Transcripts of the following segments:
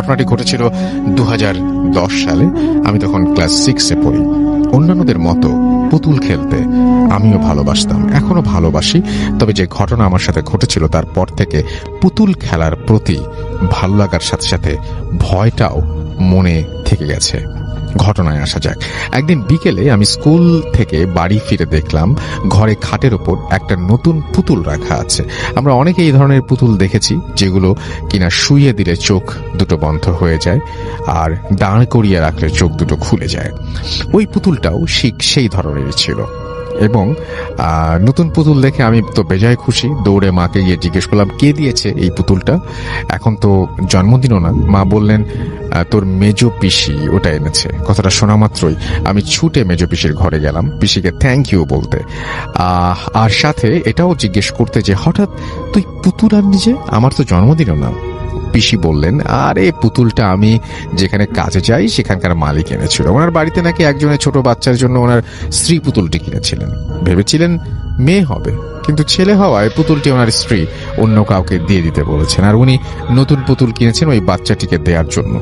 ঘটনাটি ঘটেছিল 2010 সালে। আমি তখন ক্লাস 6-এ পড়ি। অন্যান্যদের মতো পুতুল খেলতে আমিও ভালোবাসতাম, এখনো ভালোবাসি। তবে যে ঘটনা আমার সাথে ঘটেছিল তারপর থেকে পুতুল খেলার প্রতি ভালো লাগার সাথে সাথে ভয়টাও মনে থেকে গেছে। ঘটনায় আসা যাক। একদিন বিকেলে আমি স্কুল থেকে বাড়ি ফিরে দেখলাম ঘরে খাটের ওপর একটা নতুন পুতুল রাখা আছে। আমরা অনেকে এই ধরনের পুতুল দেখেছি যেগুলো কিনা শুইয়ে দিলে চোখ দুটো বন্ধ হয়ে যায় আর দাঁড় করিয়ে রাখলে চোখ দুটো খুলে যায়। ওই পুতুলটাও সেই ধরনেরই ছিল এবং নতুন পুতুল দেখে আমি তো বেজায় খুশি। দৌড়ে মাকে গিয়ে জিজ্ঞেস করলাম কে দিয়েছে এই পুতুলটা। এখন তো জন্মদিনও না। মা বললেন তোর মেজো পিসি ওটা এনেছে। কথাটা শোনা মাত্রই আমি ছুটে মেজো পিসির ঘরে গেলাম পিসিকে থ্যাংক ইউ বলতে, আর সাথে এটাও জিজ্ঞেস করতে যে হঠাৎ তুই পুতুল আনলি যে, আমার তো জন্মদিনও না। পিসি বললেন আরে পুতুলটা আমি যেখানে কাজে যাই সেখানকার মালিক এনেছিল। ওনার বাড়িতে নাকি একজনের ছোট বাচ্চার জন্য ওনার স্ত্রী পুতুলটি কিনেছিলেন। ভেবেছিলেন মেয়ে হবে, কিন্তু ছেলে হওয়ায় পুতুলটি ওনার স্ত্রী অন্য কাউকে দিয়ে দিতে বলেছেন, আর উনি নতুন পুতুল কিনেছেন ওই বাচ্চাটিকে দেওয়ার জন্য।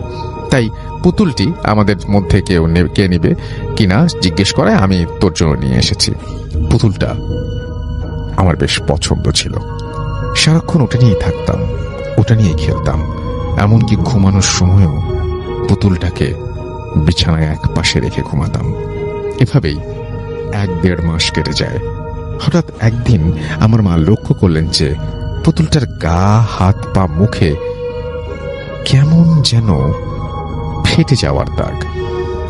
তাই পুতুলটি আমাদের মধ্যে কে নিবে কিনা জিজ্ঞেস করায় আমি তোর জন্য নিয়ে এসেছি। পুতুলটা আমার বেশ পছন্দ ছিল, সারাক্ষণ ওটা নিয়েই থাকতাম, ওটা নিয়েই খেলতাম। এমনকি ঘুমানোর সময়ও পুতুলটাকে বিছানায় এক পাশে রেখে ঘুমাতাম। এভাবেই 1-1.5 মাস কেটে যায়। হঠাৎ একদিন আমার মা লক্ষ্য করলেন যে পুতুলটার গা, হাত, পা, মুখে কেমন যেন ফেটে যাওয়ার দাগ।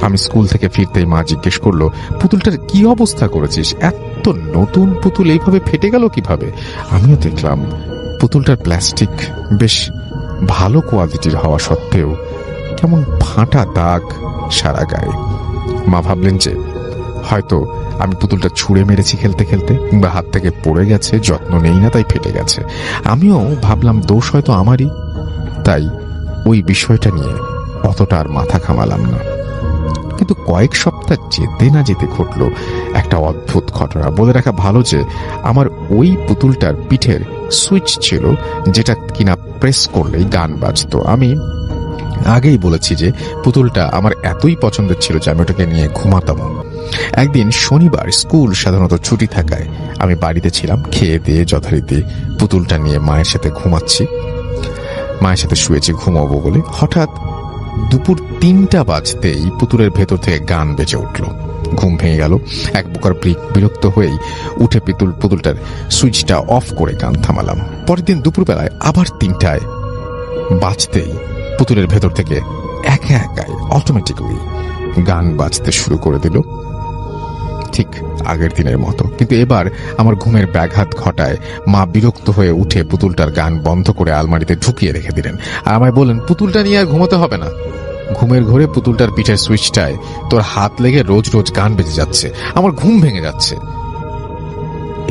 আমি স্কুল থেকে ফিরতেই মা জিজ্ঞেস করলো পুতুলটার কি অবস্থা করেছিস, এত নতুন পুতুল এইভাবে ফেটে গেল কিভাবে? আমিও দেখলাম পুতুলটার প্লাস্টিক বেশ ভালো কোয়ালিটির হওয়া সত্ত্বেও কেমন ফাটা দাগ সারা গায়ে। মা ভাবলেন যে হয়তো আমি পুতুলটা ছুঁড়ে মেরেছি খেলতে খেলতে, কিংবা হাত থেকে পড়ে গেছে, যত্ন নেই না তাই ফেটে গেছে। আমিও ভাবলাম দোষ হয়তো আমারই, তাই ওই বিষয়টা নিয়ে অতটা আর মাথা ঘামালাম না। কিন্তু কয়েক সপ্তাহ যেতে না যেতে ঘটল একটা অদ্ভুত ঘটনা। বলে রাখা ভালো যে আমার ওই পুতুলটার পিঠের সুইচ ছিল যেটা কিনা প্রেস করলেই গান বাজতো। আমি আগেই বলেছি যে পুতুলটা আমার এতই পছন্দের ছিল যে আমি ওটাকে নিয়ে ঘুমাতাম। একদিন শনিবার, স্কুল সাধারণত ছুটি থাকায় আমি বাড়িতে ছিলাম। খেয়ে দিয়ে যথারীতি পুতুলটা নিয়ে মায়ের সাথে ঘুমাচ্ছি, মায়ের সাথে শুয়েছি ঘুমাবো বলে। হঠাৎ দুপুর 3টা বাজতেই পুতুলের ভেতর থেকে গান বেজে উঠল। ঘুম ভেঙে গেল। এক প্রকার বিরক্ত হয়েই উঠে পুতুলটার সুইচটা অফ করে গান থামালাম। পরের দিন দুপুরবেলায় আবার 3টায় বাজতেই পুতুলের ভেতর থেকে একাই অটোমেটিক্যালি গান বাজতে শুরু করে দিল, ঠিক আগের দিনের মতো। কিন্তু এবার আমার ঘুমের ব্যাঘাত ঘটায় মা বিরক্ত হয়ে উঠে পুতুলটার গান বন্ধ করে আলমারিতে ঢুকিয়ে রেখে দিলেন। আর আমায় বললেন পুতুলটা নিয়ে আর ঘুমোতে হবে না। ঘুমের ঘোরে পুতুলটার পিঠের সুইচটায় তোর হাত লেগে রোজ রোজ গান বেজে যাচ্ছে, আমার ঘুম ভেঙে যাচ্ছে।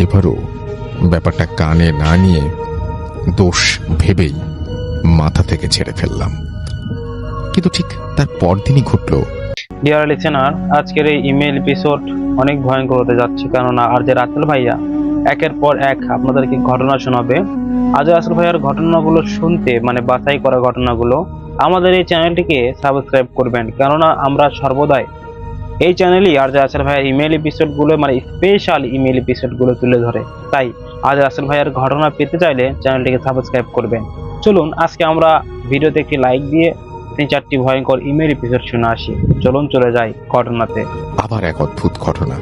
এবারও ব্যাপারটা কানে না নিয়ে দোষ ভেবেই মাথা থেকে ছেড়ে ফেললাম। কিন্তু ঠিক তার পরদিনই ঘটল। ডিয়ার লিসেনার, আজকের এই ইমেল এপিসোড অনেক ভয়ঙ্কর হতে যাচ্ছে, কেননা আর যে রাসেল ভাইয়া একের পর এক আপনাদেরকে ঘটনা শোনাবে। আজ রাসেল ভাইয়ার ঘটনাগুলো শুনতে, মানে বাছাই করা ঘটনাগুলো, আমাদের এই চ্যানেলটিকে সাবস্ক্রাইব করবেন, কেননা আমরা সর্বদাই এই চ্যানেলই আর যে রাসেল ভাইয়ার ইমেল এপিসোডগুলো, মানে স্পেশাল ইমেল এপিসোডগুলো তুলে ধরে। তাই আজ রাসেল ভাইয়ার ঘটনা পেতে চাইলে চ্যানেলটিকে সাবস্ক্রাইব করবেন। চলুন আজকে আমরা ভিডিওতে একটি লাইক দিয়ে 3-4টি ভয়ঙ্কর ইমেল এপিসোড শুনে আসি। চলুন চলে যাই ঘটনাতে। আবার এক অদ্ভুত ঘটনা।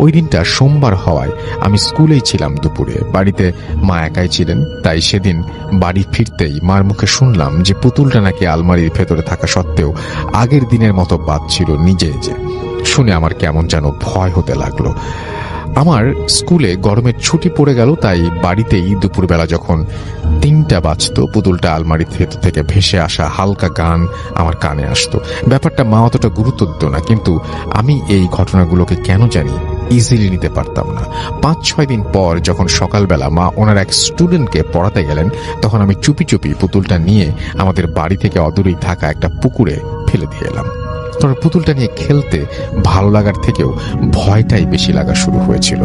ওই দিনটা সোমবার হওয়ায় আমি স্কুলেই ছিলাম দুপুরে। বাড়িতে মা একাই ছিলেন, তাই সেদিন বাড়ি ফিরতেই মার মুখে শুনলাম যে পুতুলটা নাকি আলমারির ভেতরে থাকা সত্ত্বেও আগের দিনের মতো বাজছিল নিজে। শুনে আমার কেমন যেন ভয় হতে লাগলো। আমার স্কুলে গরমের ছুটি পড়ে গেল, তাই বাড়িতেই দুপুরবেলা যখন 3টা বাজতো পুতুলটা আলমারির ভেতর থেকে ভেসে আসা হালকা গান আমার কানে আসতো। ব্যাপারটা মা অতটা গুরুত্ব দিত না, কিন্তু আমি এই ঘটনাগুলোকে কেন জানি ইজিলি নিতে পারতাম না। 5-6 দিন পর যখন সকালবেলা মা ওনার এক স্টুডেন্টকে পড়াতে গেলেন, তখন আমি চুপি চুপি পুতুলটা নিয়ে আমাদের বাড়ি থেকে অদূরেই থাকা একটা পুকুরে ফেলে দিয়ে এলাম। তবে পুতুলটা নিয়ে খেলতে ভালো লাগার থেকেও ভয়টাই বেশি লাগা শুরু হয়েছিল।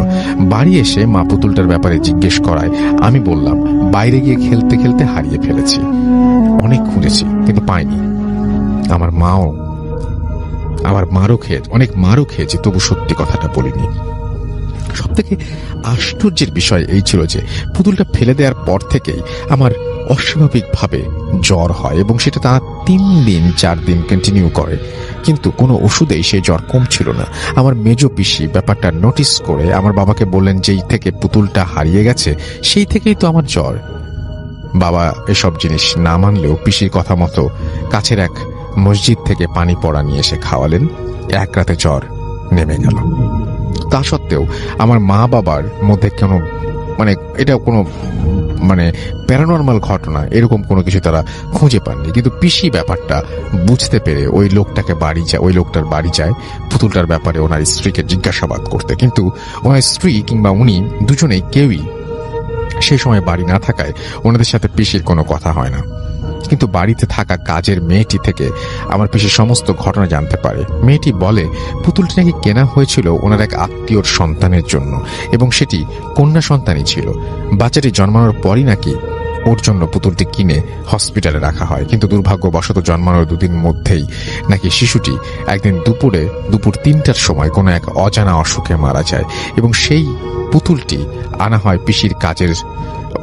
বাড়ি এসে মা পুতুলটার ব্যাপারে জিজ্ঞেস করায় আমি বললাম বাইরে গিয়ে খেলতে খেলতে হারিয়ে ফেলেছি। অনেক খুঁজেছি কিন্তু পাইনি। আমার মারও খেয়েছে, অনেক মারও খেয়েছে, তবু সত্যি কথাটা বলিনি। সব থেকে আশ্চর্যের বিষয় এই ছিল যে পুতুলটা ফেলে দেওয়ার পর থেকেই আমার অস্বাভাবিকভাবে জ্বর হয় এবং সেটা টানা 3-4 দিন কন্টিনিউ করে, কিন্তু কোনো ওষুধেই সেই জ্বর কমছিল না। আমার মেজ পিসি ব্যাপারটা নোটিস করে আমার বাবাকে বললেন, যেই থেকে পুতুলটা হারিয়ে গেছে সেই থেকেই তো আমার জ্বর। বাবা এসব জিনিস না মানলেও পিসির কথা মতো কাছের এক মসজিদ থেকে পানি পড়া নিয়ে এসে খাওয়ালেন। এক রাতে জ্বর নেমে গেল। তা সত্ত্বেও আমার মা বাবার মধ্যে এটা কোনো প্যারানর্মাল ঘটনা এরকম কোনো কিছু তারা খুঁজে পাননি। কিন্তু পিসি ব্যাপারটা বুঝতে পেরে ওই লোকটার বাড়ি যায় পুতুলটার ব্যাপারে ওনার স্ত্রীকে জিজ্ঞাসাবাদ করতে। কিন্তু ওনার স্ত্রী কিংবা উনি দুজনেই কেউই সেই সময় বাড়ি না থাকায় ওনাদের সাথে পিসির কোনো কথা হয় না। কিন্তু বাড়িতে থাকা কাজের মেয়েটি থেকে আমার পিসি সমস্ত ঘটনা জানতে পারে। মেয়েটি বলে পুতুলটি নাকি কেনা হয়েছিল ওনার এক আত্মীয়র সন্তানের জন্য এবং সেটি কন্যা সন্তানই ছিল। বাচ্চাটি জন্মানোর পরই নাকি ওর জন্য পুতুলটি কিনে হসপিটালে রাখা হয়, কিন্তু দুর্ভাগ্যবশত জন্মানোর 2 দিন মধ্যেই নাকি শিশুটি একদিন দুপুর 3টার সময় কোনো এক অজানা অসুখে মারা যায় এবং সেই পুতুলটি আনা হয় পিসির কাজের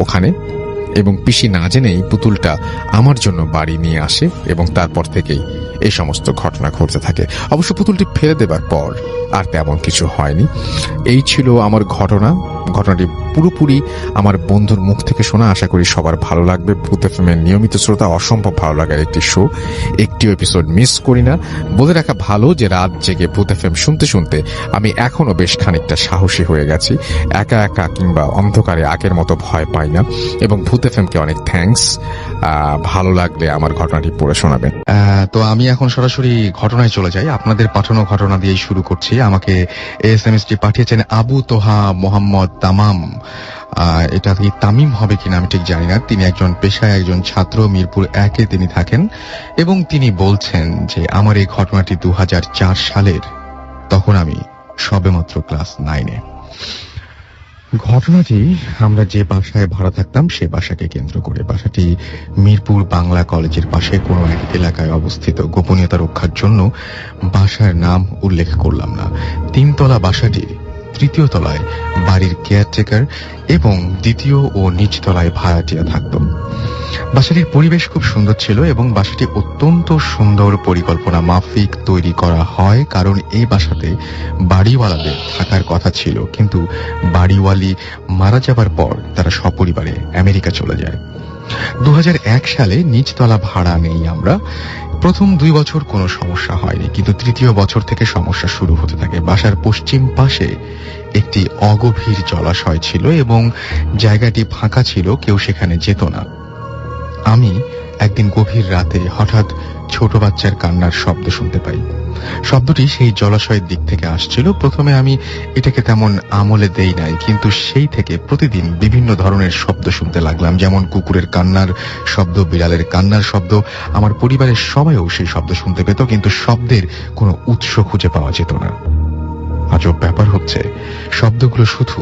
ওখানে এবং পিসি না জেনেই পুতুলটা আমার জন্য বাড়ি নিয়ে আসে এবং তারপর থেকেই এই সমস্ত ঘটনা ঘটতে থাকে। অবশ্য পুতুলটি ফেলে দেবার পর আর তেমন কিছু হয়নি। এই ছিল আমার ঘটনাটি পুরোপুরি আমার বন্ধুর মুখ থেকে শোনা। আশা করি সবার ভালো লাগবে। ভূত এফএমের নিয়মিত শ্রোতা, অসম্ভব ভালো লাগার একটি শো, একটিও এপিসোড মিস করি না। বলে রাখা ভালো যে রাত জেগে ভূত এফএম শুনতে শুনতে আমি এখনো বেশ খানিকটা সাহসী হয়ে গেছি। একা একা কিংবা অন্ধকারে আগের মতো ভয় পাই না এবং ভূত এফএমকে অনেক থ্যাঙ্কস। ভালো লাগলে আমার ঘটনাটি পড়ে শোনাবেন। তো আমি এখন সরাসরি ঘটনায় চলে যাই। আপনাদের পাঠানো ঘটনা দিয়েই শুরু করছি। আমাকে এসএমএসটি পাঠিয়েছেন আবু তোহা মোহাম্মদ তামাম। এটা কি তামিম হবে কিনা আমি ঠিক জানি না। তিনি একজন পেশায় একজন ছাত্র, মিরপুর 1-এ তিনি থাকেন এবং তিনি বলছেন যে আমার এই ঘটনাটি 2004 সালের, তখন আমি সবেমাত্র ক্লাস 9-এ। ঘটনাটি আমরা যে বাসায় ভাড়া থাকতাম সে বাসাকে কেন্দ্র করে। বাসাটি মিরপুর বাংলা কলেজের পাশে কোনো এক এলাকায় অবস্থিত। গোপনীয়তা রক্ষার জন্য বাসার নাম উল্লেখ করলাম না। 3 তলা বাসাটির 3য় তলায় বাড়ির কেয়ারটেকার এবং 2য় ও নিচ তলায় ভাড়াটিয়া থাকত। বাসাটির পরিবেশ খুব সুন্দর ছিল এবং বাসাটি অত্যন্ত সুন্দর পরিকল্পনা মাফিক তৈরি করা হয়, কারণ এই বাসাতে বাড়িওয়ালাদের থাকার কথা ছিল, কিন্তু বাড়িওয়ালি মারা যাবার পর তারা সপরিবারে আমেরিকা চলে যায়। 2001 সালে নিচতলা ভাড়া নেই আমরা। প্রথম 2 বছর কোনো সমস্যা হয়নি, কিন্তু 3য় বছর থেকে সমস্যা শুরু হতে থাকে। বাসার পশ্চিম পাশে একটি অগভীর জলাশয় ছিল এবং জায়গাটি ফাঁকা ছিল, কেউ সেখানে যেত না। আমি একদিন গভীর রাতে হঠাৎ ছোট বাচ্চার কান্নার শব্দ শুনতে পাই। শব্দটি সেই জলাশয়ের দিক থেকে আসছিল। প্রথমে আমি এটাকে তেমন আমলে দেই নাই, কিন্তু সেই থেকে প্রতিদিন বিভিন্ন ধরনের শব্দ শুনতে লাগলাম, যেমন কুকুরের কান্নার শব্দ, বিড়ালের কান্নার শব্দ। আমার পরিবারের সবাইও সেই শব্দ শুনতে পেত, কিন্তু শব্দের কোনো উৎস খুঁজে পাওয়া যেত না। আজব ব্যাপার হচ্ছে, শব্দগুলো শুধু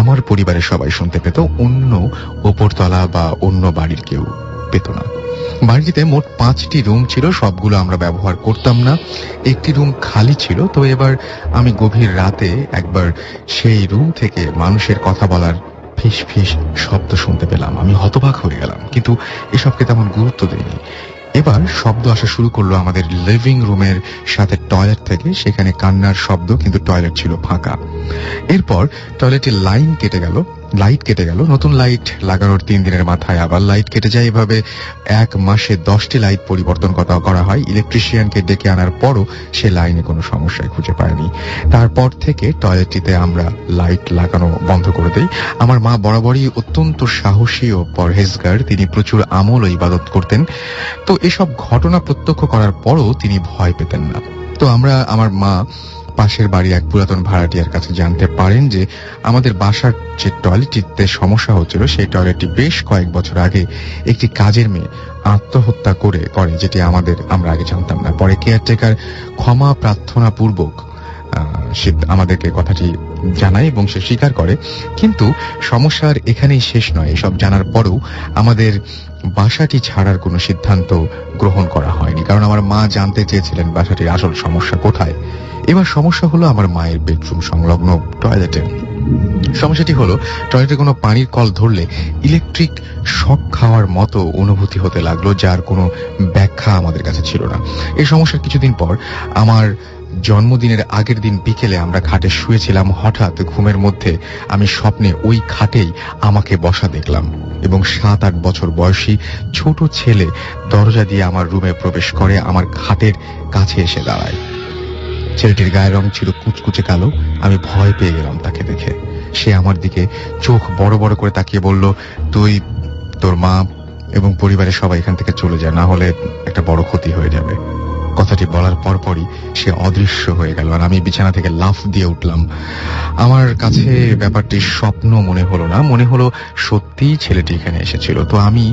আমার পরিবারের সবাই শুনতে পেত, অন্য ওপরতলা বা অন্য বাড়ির কেউ পেত না। বাড়িতে মোট 5টি রুম ছিল, সবগুলো আমরা ব্যবহার করতাম না। একটি রুম খালি ছিল। তো এবার আমি গভীর রাতে একবার সেই রুম থেকে মানুষের কথা বলার ফিস ফিস শব্দ শুনতে পেলাম। আমি হতবাক হয়ে গেলাম, কিন্তু এসবকে তেমন গুরুত্ব দেইনি। এবার শব্দ আসা শুরু করলো আমাদের লিভিং রুমের সাথে টয়লেট থেকে। সেখানে কান্নার শব্দ, কিন্তু টয়লেট ছিল ফাঁকা। এরপর টয়লেটের লাইট কেটে গেল। নতুন লাইট লাগানোর 3 দিনের মাথায় আবার লাইট কেটে যায়। এভাবে 1 মাসে 10টি লাইট পরিবর্তন করা হয়। ইলেকট্রিশিয়ানকে ডেকে আনার পরও সে লাইনে কোনো সমস্যায় খুঁজে পায়নি। তারপর থেকে টয়লেটটিতে আমরা লাইট লাগানো বন্ধ করে দেই। আমার মা বরাবরই অত্যন্ত সাহসী ও পরহেজগার। তিনি প্রচুর আমল ও ইবাদত করতেন। তো এসব ঘটনা প্রত্যক্ষ করার পরও তিনি ভয় পেতেন না। তো আমার মা পাশের বাড়ি এক পুরাতন ভাড়াটিয়ার কাছে জানতে পারেন যে আমাদের বাসার যে টয়লেটটিতে সমস্যা হচ্ছিল সেই টয়লেটটি বেশ কয়েক বছর আগে একটি কাজের মেয়ে আত্মহত্যা করে, যেটি আমরা আগে জানতাম না। পরে কেয়ারটেকার ক্ষমা প্রার্থনা পূর্বক আমাদেরকে কথাটি জানায় এবং সে স্বীকার করে। কিন্তু সমস্যার এখানেই শেষ নয়। এসব জানার পরেও আমাদের বাসাটি ছাড়ার কোনো সিদ্ধান্ত গ্রহণ করা হয়নি, কারণ আমার মা জানতে চেয়েছিলেন বাসাটির আসল সমস্যা কোথায়। এবার সমস্যা হলো আমার মায়ের বেডরুম সংলগ্ন টয়লেটে। সমস্যাটি হলো টয়লেটে কোনো পানির কল ধরলে ইলেকট্রিক শক খাওয়ার মতো অনুভূতি হতে লাগলো, যার কোনো ব্যাখ্যা আমাদের কাছে ছিল না। এই সমস্যার কিছুদিন পর আমার জন্মদিনের আগের দিন বিকেলে আমরা খাটে শুয়েছিলাম। হঠাৎ ঘুমের মধ্যে আমি স্বপ্নে ওই খাটেই আমাকে বসা দেখলাম এবং 7-8 বছর বয়সী ছোট ছেলে দরজা দিয়ে আমার রুমে প্রবেশ করে, আমার খাটের কাছে এসে দাঁড়ায়। ছেলেটির গায়ের রং ছিল কুচকুচে কালো। আমি ভয় পেয়ে গেলাম তাকে দেখে। সে আমার দিকে চোখ বড় বড় করে তাকিয়ে বলল, তুই, তোর মা এবং পরিবারের সবাই এখান থেকে চলে যায়, না হলে একটা বড় ক্ষতি হয়ে যাবে। কথাটি বলার পরপরই সে অদৃশ্য হয়ে গেল আর আমি বিছানা থেকে লাফ দিয়ে উঠলাম। আমার কাছে ব্যাপারটি স্বপ্ন মনে হলো না, মনে হলো সত্যিই ছেলেটি এখানে এসেছিল। তো আমি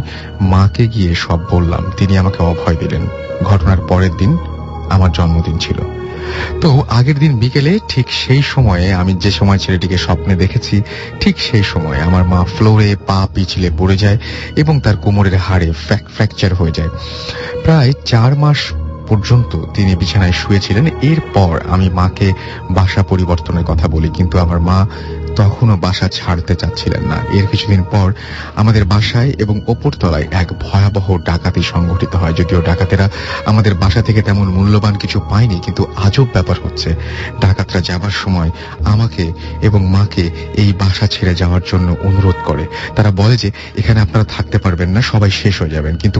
মাকে গিয়ে সব বললাম। তিনি আমাকে অভয় দিলেন। ঘটনার পরের দিন আমার জন্মদিন ছিল। তো আগের দিন বিকেলে ঠিক সেই সময়ে, আমি যে সময় ছেলেটিকে স্বপ্নে দেখেছি, ঠিক সেই সময়ে আমার মা ফ্লোরে পা পিছলে পড়ে যায় এবং তার কোমরের হাড়ে ফ্র্যাকচার হয়ে যায়। প্রায় 4 মাস পর্যন্ত তিনি বিছানায় শুয়েছিলেন। এরপর আমি মাকে বাসা পরিবর্তনের কথা বলি, কিন্তু আমার মা তখনও বাসা ছাড়তে চাচ্ছিলেন না। এর কিছুদিন পর আমাদের বাসায় এবং ওপরতলায় এক ভয়াবহ ডাকাতি সংঘটিত হয়। যদিও ডাকাতেরা আমাদের বাসা থেকে তেমন মূল্যবান কিছু পায়নি, কিন্তু আজব ব্যাপার হচ্ছে ডাকাতরা যাবার সময় আমাকে এবং মাকে এই বাসা ছেড়ে যাওয়ার জন্য অনুরোধ করে। তারা বলে যে এখানে আপনারা থাকতে পারবেন না, সবাই শেষ হয়ে যাবেন। কিন্তু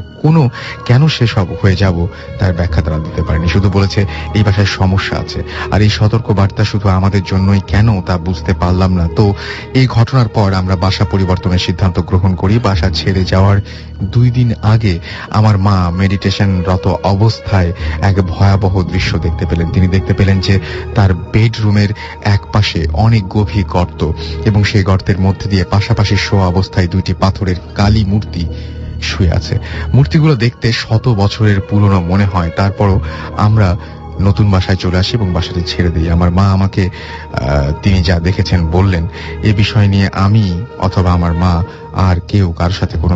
কেন শেষ হয়ে যাব তার ব্যাখ্যা তারা দিতে পারেনি। শুধু বলেছে এই বাসায় সমস্যা আছে। আর এই সতর্ক বার্তা শুধু আমাদের জন্যই কেন তা বুঝতে পারলাম না। তো এই ঘটনার পর আমরা বাসা পরিবর্তনের সিদ্ধান্ত গ্রহণ করি। বাসা ছেড়ে যাওয়ার 2 দিন আগে আমার মা মেডিটেশনরত অবস্থায় এক ভয়াবহ দৃশ্য দেখতে পেলেন। তিনি দেখতে পেলেন যে তার বেডরুমের এক পাশে অনেক গভীর গর্ত এবং সেই গর্তের মধ্যে দিয়ে পাশাপাশি শোয়া অবস্থায় 2টি পাথরের কালী মূর্তি শুয়ে আছে। মূর্তিগুলো দেখতে 100 বছরের পুরনো মনে হয়। তারপরও আমরা নতুন বাসায় চলে আসি এবং বাসাটি ছেড়ে দিই। আমার মা আমাকে তিনি যা দেখেছেন বললেন। এই বিষয় নিয়ে আমি অথবা আমার মা আর কেউ কারোর সাথে কোনো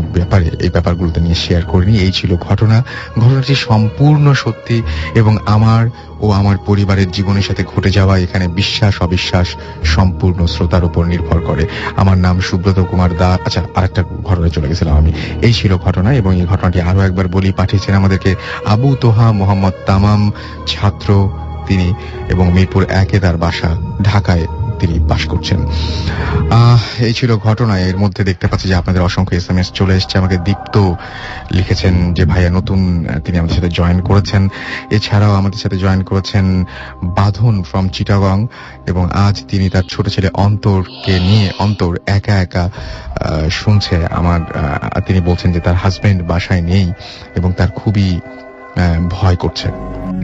এই ব্যাপারগুলোতে নিয়ে শেয়ার করিনি। এই ছিল ঘটনাটি সম্পূর্ণ সত্যি এবং আমার ও আমার পরিবারের জীবনের সাথে ঘটে যাওয়া। এখানে বিশ্বাস অবিশ্বাস সম্পূর্ণ শ্রোতার উপর নির্ভর করে। আমার নাম সুব্রত কুমার দা। আচ্ছা, আরেকটা ঘটনায় চলে গেছিলাম আমি। এই ছিল ঘটনা এবং এই ঘটনাটি আরো একবার বলি। পাঠিয়েছেন আমাদেরকে আবু তোহা মোহাম্মদ তামাম, ছাত্র তিনি, এবং মিরপুর 1-এ তার বাসা, ঢাকায় তিনি বাস করছেন। এই ছিল ঘটনা। এর মধ্যে দেখতে পাচ্ছি যে আপনাদের অসংখ্য SMS চলে এসেছে। আমাকে দীপ্ত লিখেছেন যে ভাইয়া নতুন তিনি আমাদের সাথে জয়েন করেছেন। এছাড়াও আমাদের সাথে জয়েন করেছেন বাঁধন ফ্রম চিটাগং এবং আজ তিনি তার ছোট ছেলে অন্তরকে নিয়ে, অন্তর একা একা শুনছে আমার। তিনি বলছেন যে তার হাজবেন্ড বাসায় নেই এবং তার খুবই ভয় করছে।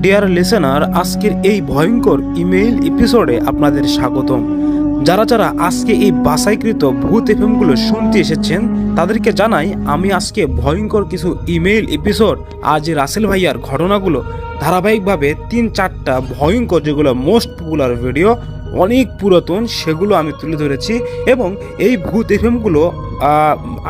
ডিয়ার লিসেনার, আজকের এই ভয়ঙ্কর ইমেইল এপিসোডে আপনাদের স্বাগতম। যারা আজকে এই বাছাইকৃত ভূত এফএম গুলো শুনতে এসেছেন তাদেরকে জানাই আমি আজকে ভয়ঙ্কর কিছু ইমেইল এপিসোড, আজ রাসেল ভাইয়ার ঘটনাগুলো ধারাবাহিকভাবে 3-4টা ভয়ঙ্কর, যেগুলো মোস্ট পপুলার ভিডিও, অনেক পুরাতন, সেগুলো আমি তুলে ধরেছি। এবং এই ভূত এফএমগুলো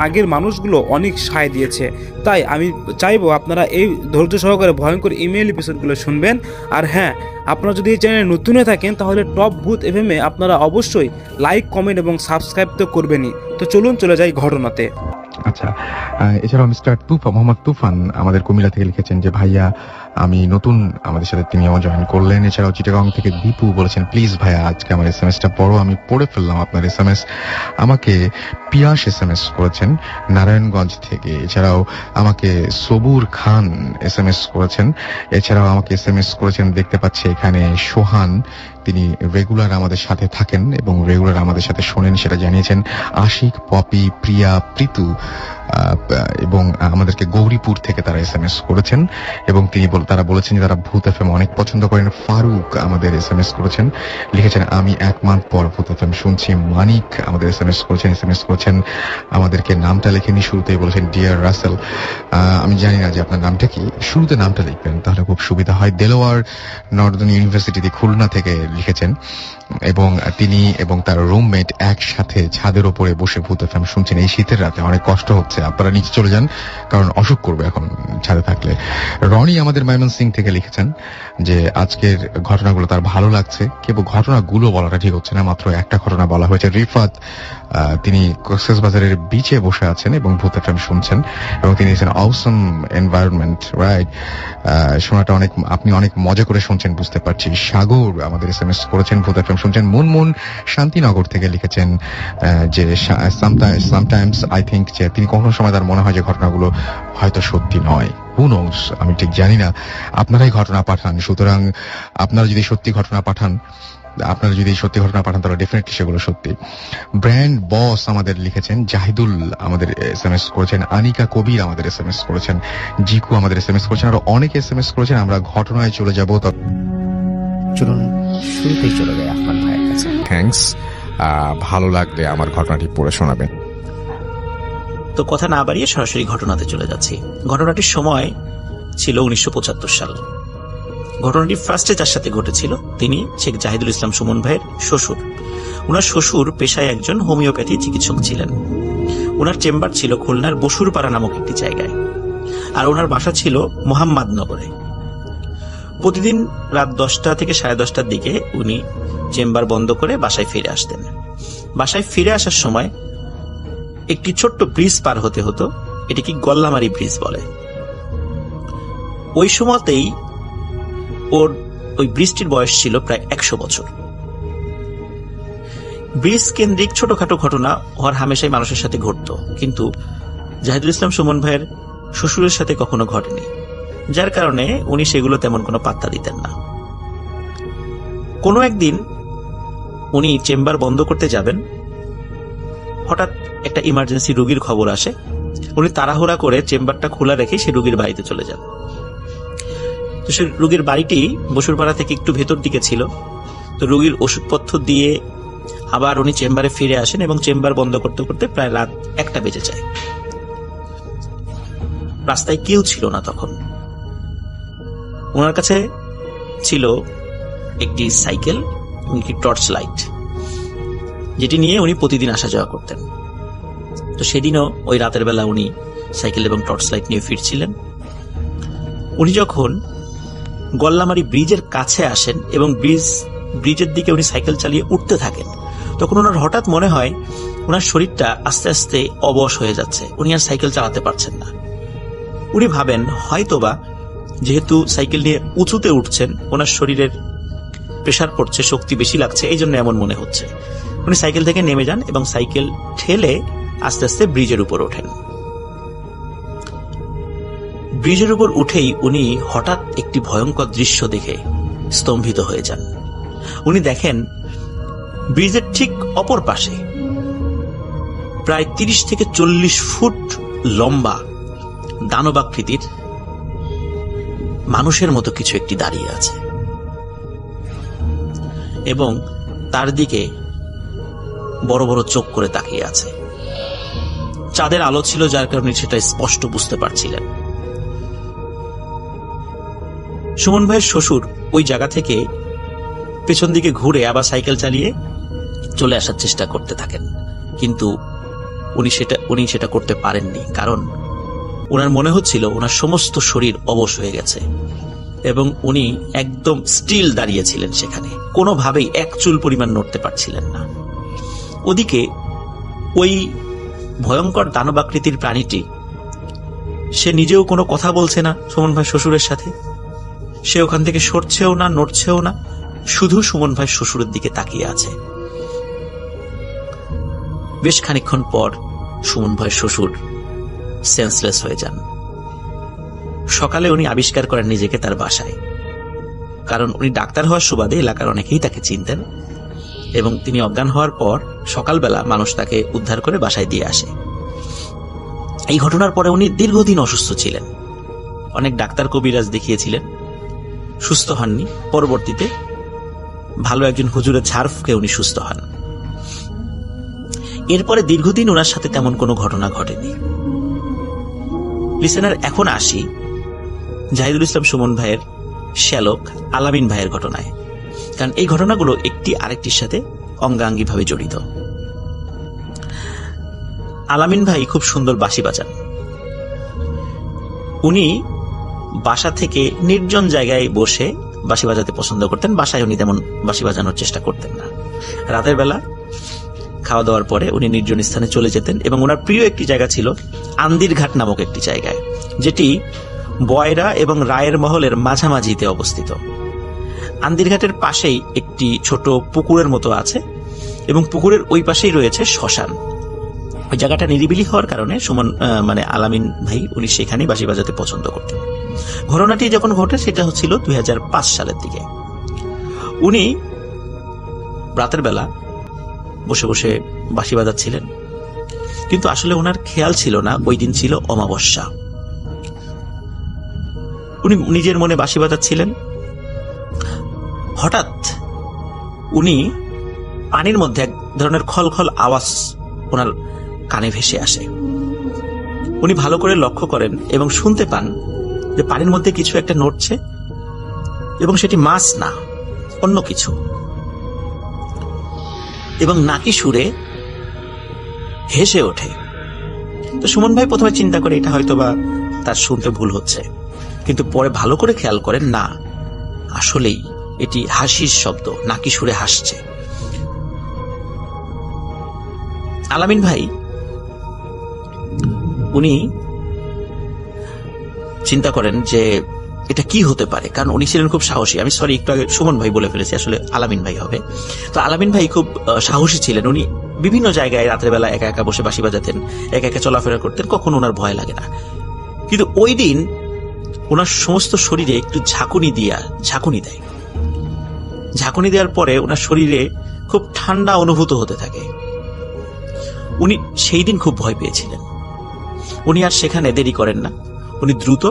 আগের মানুষগুলো অনেক সায় দিয়েছে। তাই আমি চাইবো আপনারা এই ধৈর্য সহকারে ভয়ঙ্কর ইমেইল এপিসোডগুলো শুনবেন। আর হ্যাঁ, আপনারা যদি এই চ্যানেলে নতুন হয়ে থাকেন তাহলে টপ ভূত এফএমে আপনারা অবশ্যই লাইক, কমেন্ট এবং সাবস্ক্রাইব তো করবেনই। তো চলুন চলে যাই ঘটনাতে। আচ্ছা, এছাড়াও মিস্টার মোহাম্মদ তুফান আমাদের কুমিল্লা থেকে লিখেছেন যে ভাইয়া আমি নতুন, আমাদের সাথে তিনিও জয়েন করলেন। এছাড়াও চিটাগং থেকে দীপু বলেছেন প্লিজ ভাইয়া আজকে আমার SMS-টা পড়ো। আমি পড়ে ফেললাম আপনার SMS। আমাকে পিয়াস SMS করেছেন নারায়ণগঞ্জ থেকে। এছাড়াও আমাকে সবুর খান SMS করেছেন। এছাড়াও আমাকে SMS করেছেন, দেখতে পাচ্ছি এখানে সোহান, তিনি রেগুলার আমাদের সাথে থাকেন এবং রেগুলার আমাদের সাথে শোনেন, সেটা জানিয়েছেন। আশিক, পপি, প্রিয়া, প্রীতু, এবং আমাদেরকে গৌরীপুর থেকে তারা SMS করেছেন এবং তারা বলেছেন যে তারা ভূত FM অনেক পছন্দ করেন। ফারুক আমাদের SMS করেছেন, লিখেছেন আমি 1 মান্থ পর ভূত FM শুনছি। মানিক আমাদের SMS করেছেন, আমাদেরকে নামটা লেখেনি, শুরুতেই বলেছেন ডিয়ার রাসেল। আমি জানি না যে আপনার নামটা কি, শুরুতে নামটা লিখবেন তাহলে খুব সুবিধা হয়। দেলোয়ার নর্দার্ন ইউনিভার্সিটি খুলনা থেকে লিখেছেন এবং তিনি এবং তার রুমমেট একসাথে ছাদের উপরে বসে ভূত FM শুনছেন। এই শীতের রাতে অনেক কষ্ট হচ্ছে, আপনারা নিচে চলে যান কারণ অসুখ করবে এখন ছাদে থাকলে। রনি আমাদের ময়মনসিং থেকে লিখেছেন যে আজকের ঘটনাগুলো তার ভালো লাগছে, কেবল ঘটনাগুলো বলাটা ঠিক হচ্ছে না, মাত্র একটা ঘটনা বলা হয়েছে। রিফাত তিনি কক্সবাজারের বিচে বসে আছেন এবং ভূত FM শুনছেন এবং তিনি লিখেছেন অসম এনভায়রনমেন্ট, রাইট, শোনাটা আপনি অনেক মজা করে শুনছেন বুঝতে পারছি। সাগর আমাদের SMS করেছেন, ভূত FM শুনছেন। মুনমুন শান্তিনগর থেকে লিখেছেন যে সামটাইমস আই থিঙ্ক যে তিনি কখনো সময় তার মনে হয় যে ঘটনাগুলো হয়তো সত্যি নয়। হু নোস, আমি ঠিক জানি না, আপনারাই ঘটনা পাঠান। সুতরাং আপনারা যদি সত্যি ঘটনা পাঠান তাহলে ডেফিনেটলি সেগুলো সত্যি। ব্র্যান্ড বস আমাদের লিখেছেন, জাহিদুল আমাদের SMS করেছেন, আনিকা কবির আমাদের SMS করেছেন, জিকু আমাদের SMS করেছেন, আরো অনেক SMS করেছেন। আমরা ঘটনায় চলে যাব। চলুন শুরুতেই চলে যায় আফমান ভাইয়ের কাছে। থ্যাঙ্কস, ভালো লাগলে আমার ঘটনাটি পড়ে শোনাবেন। তো কথা না বাড়িয়ে সরাসরি ঘটনাতে চলে যাচ্ছি। ঘটনাটির সময় ছিল 1975 সাল। ঘটনাটি ফার্স্টে যার সাথে ঘটেছিল তিনি শেখ জাহিদুল ইসলাম সুমন ভাইয়ের শ্বশুর। ওনার শ্বশুর পেশায় একজন হোমিওপ্যাথি চিকিৎসক ছিলেন। ওনার চেম্বার ছিল খুলনার বসুরপাড়া নামক একটি জায়গায়, আর ওনার বাসা ছিল মোহাম্মদনগরে। প্রতিদিন রাত 10টা থেকে 10:30টার দিকে উনি চেম্বার বন্ধ করে বাসায় ফিরে আসতেন। বাসায় ফিরে আসার সময় একটি ছোট্ট ব্রিজ পার হতে হতো, এটিকে গল্লামারি ব্রিজ বলে। ওই সময়তেই ওই ব্রিজটির বয়স ছিল প্রায় 100 বছর। ব্রিজ কেন্দ্রিক ছোটখাটো ঘটনা হর হামেশাই মানুষের সাথে ঘটত, কিন্তু জাহিদুল ইসলাম সুমন ভাইয়ের শ্বশুরের সাথে কখনো ঘটেনি, যার কারণে উনি সেগুলো তেমন কোনো পাত্তা দিতেন না। কোনো একদিন উনি চেম্বার বন্ধ করতে যাবেন, হঠাৎ একটা ইমার্জেন্সি রোগীর খবর আসে। উনি তাড়াহুড়া করে চেম্বারটা খোলা রেখে সে রোগীর বাড়িতে চলে যান। তো সে রোগীর বাড়িটি বসুরপাড়া থেকে একটু ভেতর দিকে ছিল। তো রোগীর ওষুধপত্র দিয়ে আবার উনি চেম্বারে ফিরে আসেন এবং চেম্বার বন্ধ করতে করতে প্রায় রাত 1টা বেজে যায়। রাস্তায় কেউ ছিল না তখন। ওনার কাছে ছিল একটি সাইকেল, একটি টর্চ লাইট, যেটি নিয়ে উনি প্রতিদিন আসা যাওয়া করতেন। তো সেদিনও ওই রাতের বেলা উনি সাইকেল এবং টর্চ লাইট নিয়ে ফিরছিলেন। উনি যখন গল্লামারি ব্রিজের কাছে আসেন এবং ব্রিজের দিকে উনি সাইকেল চালিয়ে উঠতে থাকেন, তখন ওনার হঠাৎ মনে হয় ওনার শরীরটা আস্তে আস্তে অবশ হয়ে যাচ্ছে, উনি আর সাইকেল চালাতে পারছেন না। উনি ভাবেন হয়তোবা যেহেতু সাইকেল নিয়ে উঁচুতে উঠছেন, ওনার শরীরের প্রেসার পড়ছে, শক্তি বেশি লাগছে, এই জন্য এমন মনে হচ্ছে। উনি সাইকেল থেকে নেমে যান এবং সাইকেল ঠেলে আস্তে আস্তে ব্রিজের উপর ওঠেন। ব্রিজের উপর উঠেই উনি হঠাৎ একটি ভয়ঙ্কর দৃশ্য দেখে স্তম্ভিত হয়ে যান। উনি দেখেন ব্রিজের ঠিক অপর পাশে প্রায় 30 থেকে 40 ফুট লম্বা দানবাকৃতির মানুষের মতো কিছু একটি দাঁড়িয়ে আছে এবং তার দিকে বড় বড় চোখ করে তাকিয়ে আছে। চাঁদের আলো ছিল, যার কারণে সেটা স্পষ্ট বুঝতে পারছিলেন। সুমন ভাইয়ের শ্বশুর ওই জায়গা থেকে পেছন দিকে ঘুরে আবার সাইকেল চালিয়ে চলে আসার চেষ্টা করতে থাকেন, কিন্তু উনি সেটা করতে পারেননি, কারণ ওনার মনে হচ্ছিল ওনার সমস্ত শরীর অবশ হয়ে গেছে এবং উনি একদম স্টিল দাঁড়িয়েছিলেন সেখানে, কোনোভাবেই এক চুল পরিমাণ নড়তে পারছিলেন না। ওদিকে ওই ভয়ঙ্কর দানবাকৃতির প্রাণীটি, সে নিজেও কোনো কথা বলছে না সুমন ভাই শ্বশুরের সাথে, সে ওখান থেকে সরছেও না, নড়ছেও না, শুধু সুমন ভাই শ্বশুরের দিকে তাকিয়ে আছে। বেশ খানিকক্ষণ পর সুমন ভাই শ্বশুর সেন্সলেস হয়ে যান। সকালে উনি আবিষ্কার করেন নিজেকে তার বাসায়, কারণ উনি ডাক্তার হওয়ার সুবাদে এলাকার অনেকেই তাকে চিনতেন এবং তিনি অজ্ঞান হওয়ার পর সকালবেলা মানুষ তাকে উদ্ধার করে বাসায় দিয়ে আসে। এই ঘটনার পরে উনি দীর্ঘদিন অসুস্থ ছিলেন, অনেক ডাক্তার কবিরাজ দেখিয়েছিলেন, সুস্থ হননি। পরবর্তীতে ভালো একজন হুজুরের ঝাড়ফুঁকে উনি সুস্থ হন। এরপরে দীর্ঘদিন ওনার সাথে তেমন কোনো ঘটনা ঘটেনি। লিসেনার, এখন আসি জাহিদুল ইসলাম সুমন ভাইয়ের শ্যালক আলামিন ভাইয়ের ঘটনায়, কারণ এই ঘটনাগুলো একটি আরেকটির সাথে অঙ্গাঙ্গিভাবে জড়িত। আলামিন ভাই খুব সুন্দর বাঁশি বাজান। উনি বাসা থেকে নির্জন জায়গায় বসে বাঁশি বাজাতে পছন্দ করতেন। বাসায় উনি তেমন বাঁশি বাজানোর চেষ্টা করতেন না। রাতের বেলা খাওয়া দাওয়ার পরে উনি নির্জন স্থানে চলে যেতেন এবং ওনার প্রিয় একটি জায়গা ছিল আন্দিরঘাট নামক একটি জায়গায়, যেটি বয়রা এবং রায়ের মহলের মাঝামাঝিতে অবস্থিত। আন্দিরঘাটের পাশেই একটি ছোট পুকুরের মতো আছে এবং পুকুরের ওই পাশেই রয়েছে শ্মশান। ওই জায়গাটা নিরিবিলি হওয়ার কারণে সুমন আলামিন ভাই উনি সেখানেই বাঁশি বাজাতে পছন্দ করতেন। ঘটনাটি যখন ঘটে সেটা হচ্ছিল 2005 সালের দিকে। উনি রাতের বেলা বসে বসে বাঁশি বাজাচ্ছিলেন, কিন্তু আসলে ওনার খেয়াল ছিল না ওই দিন ছিল অমাবস্যা। উনি নিজের মনে বাঁশি বাজাচ্ছিলেন। হঠাৎ উনি পানির মধ্যে এক ধরনের খলখল আওয়াজ ওনার কানে ভেসে আসে। উনি ভালো করে লক্ষ্য করেন এবং শুনতে পান যে পানির মধ্যে কিছু একটা নড়ছে এবং সেটি মাছ না, অন্য কিছু, এবং নাকি সুরে হেসে ওঠে। তো সুমন ভাই প্রথমে চিন্তা করে এটা হয়তোবা তার শুনতে ভুল হচ্ছে, কিন্তু পরে ভালো করে খেয়াল করেন না, আসলেই এটি হাসির শব্দ, নাকি সুরে হাসছে। আলামিন ভাই উনি চিন্তা করেন যে এটা কি হতে পারে, কারণ উনি ছিলেন খুব সাহসী। আমি সরি, একটু আগে সুমন ভাই বলে ফেলেছি, আসলে আলামিন ভাই হবে। তো আলামিন ভাই খুব সাহসী ছিলেন। উনি বিভিন্ন জায়গায় রাতের বেলা একা একা বসে বাঁশি বাজাতেন, একা একা চলাফেরা করতেন, কখনো ওনার ভয় লাগে না। কিন্তু ওই দিন ওনার সমস্ত শরীরে একটু ঝাঁকুনি দেয়। ঝাঁকুনি দেওয়ার পরে ওনার শরীরে খুব ঠান্ডা অনুভূত হতে থাকে। উনি সেই দিন খুব ভয় পেয়েছিলেন। উনি আর সেখানে দেরি করেন না, উনি দ্রুত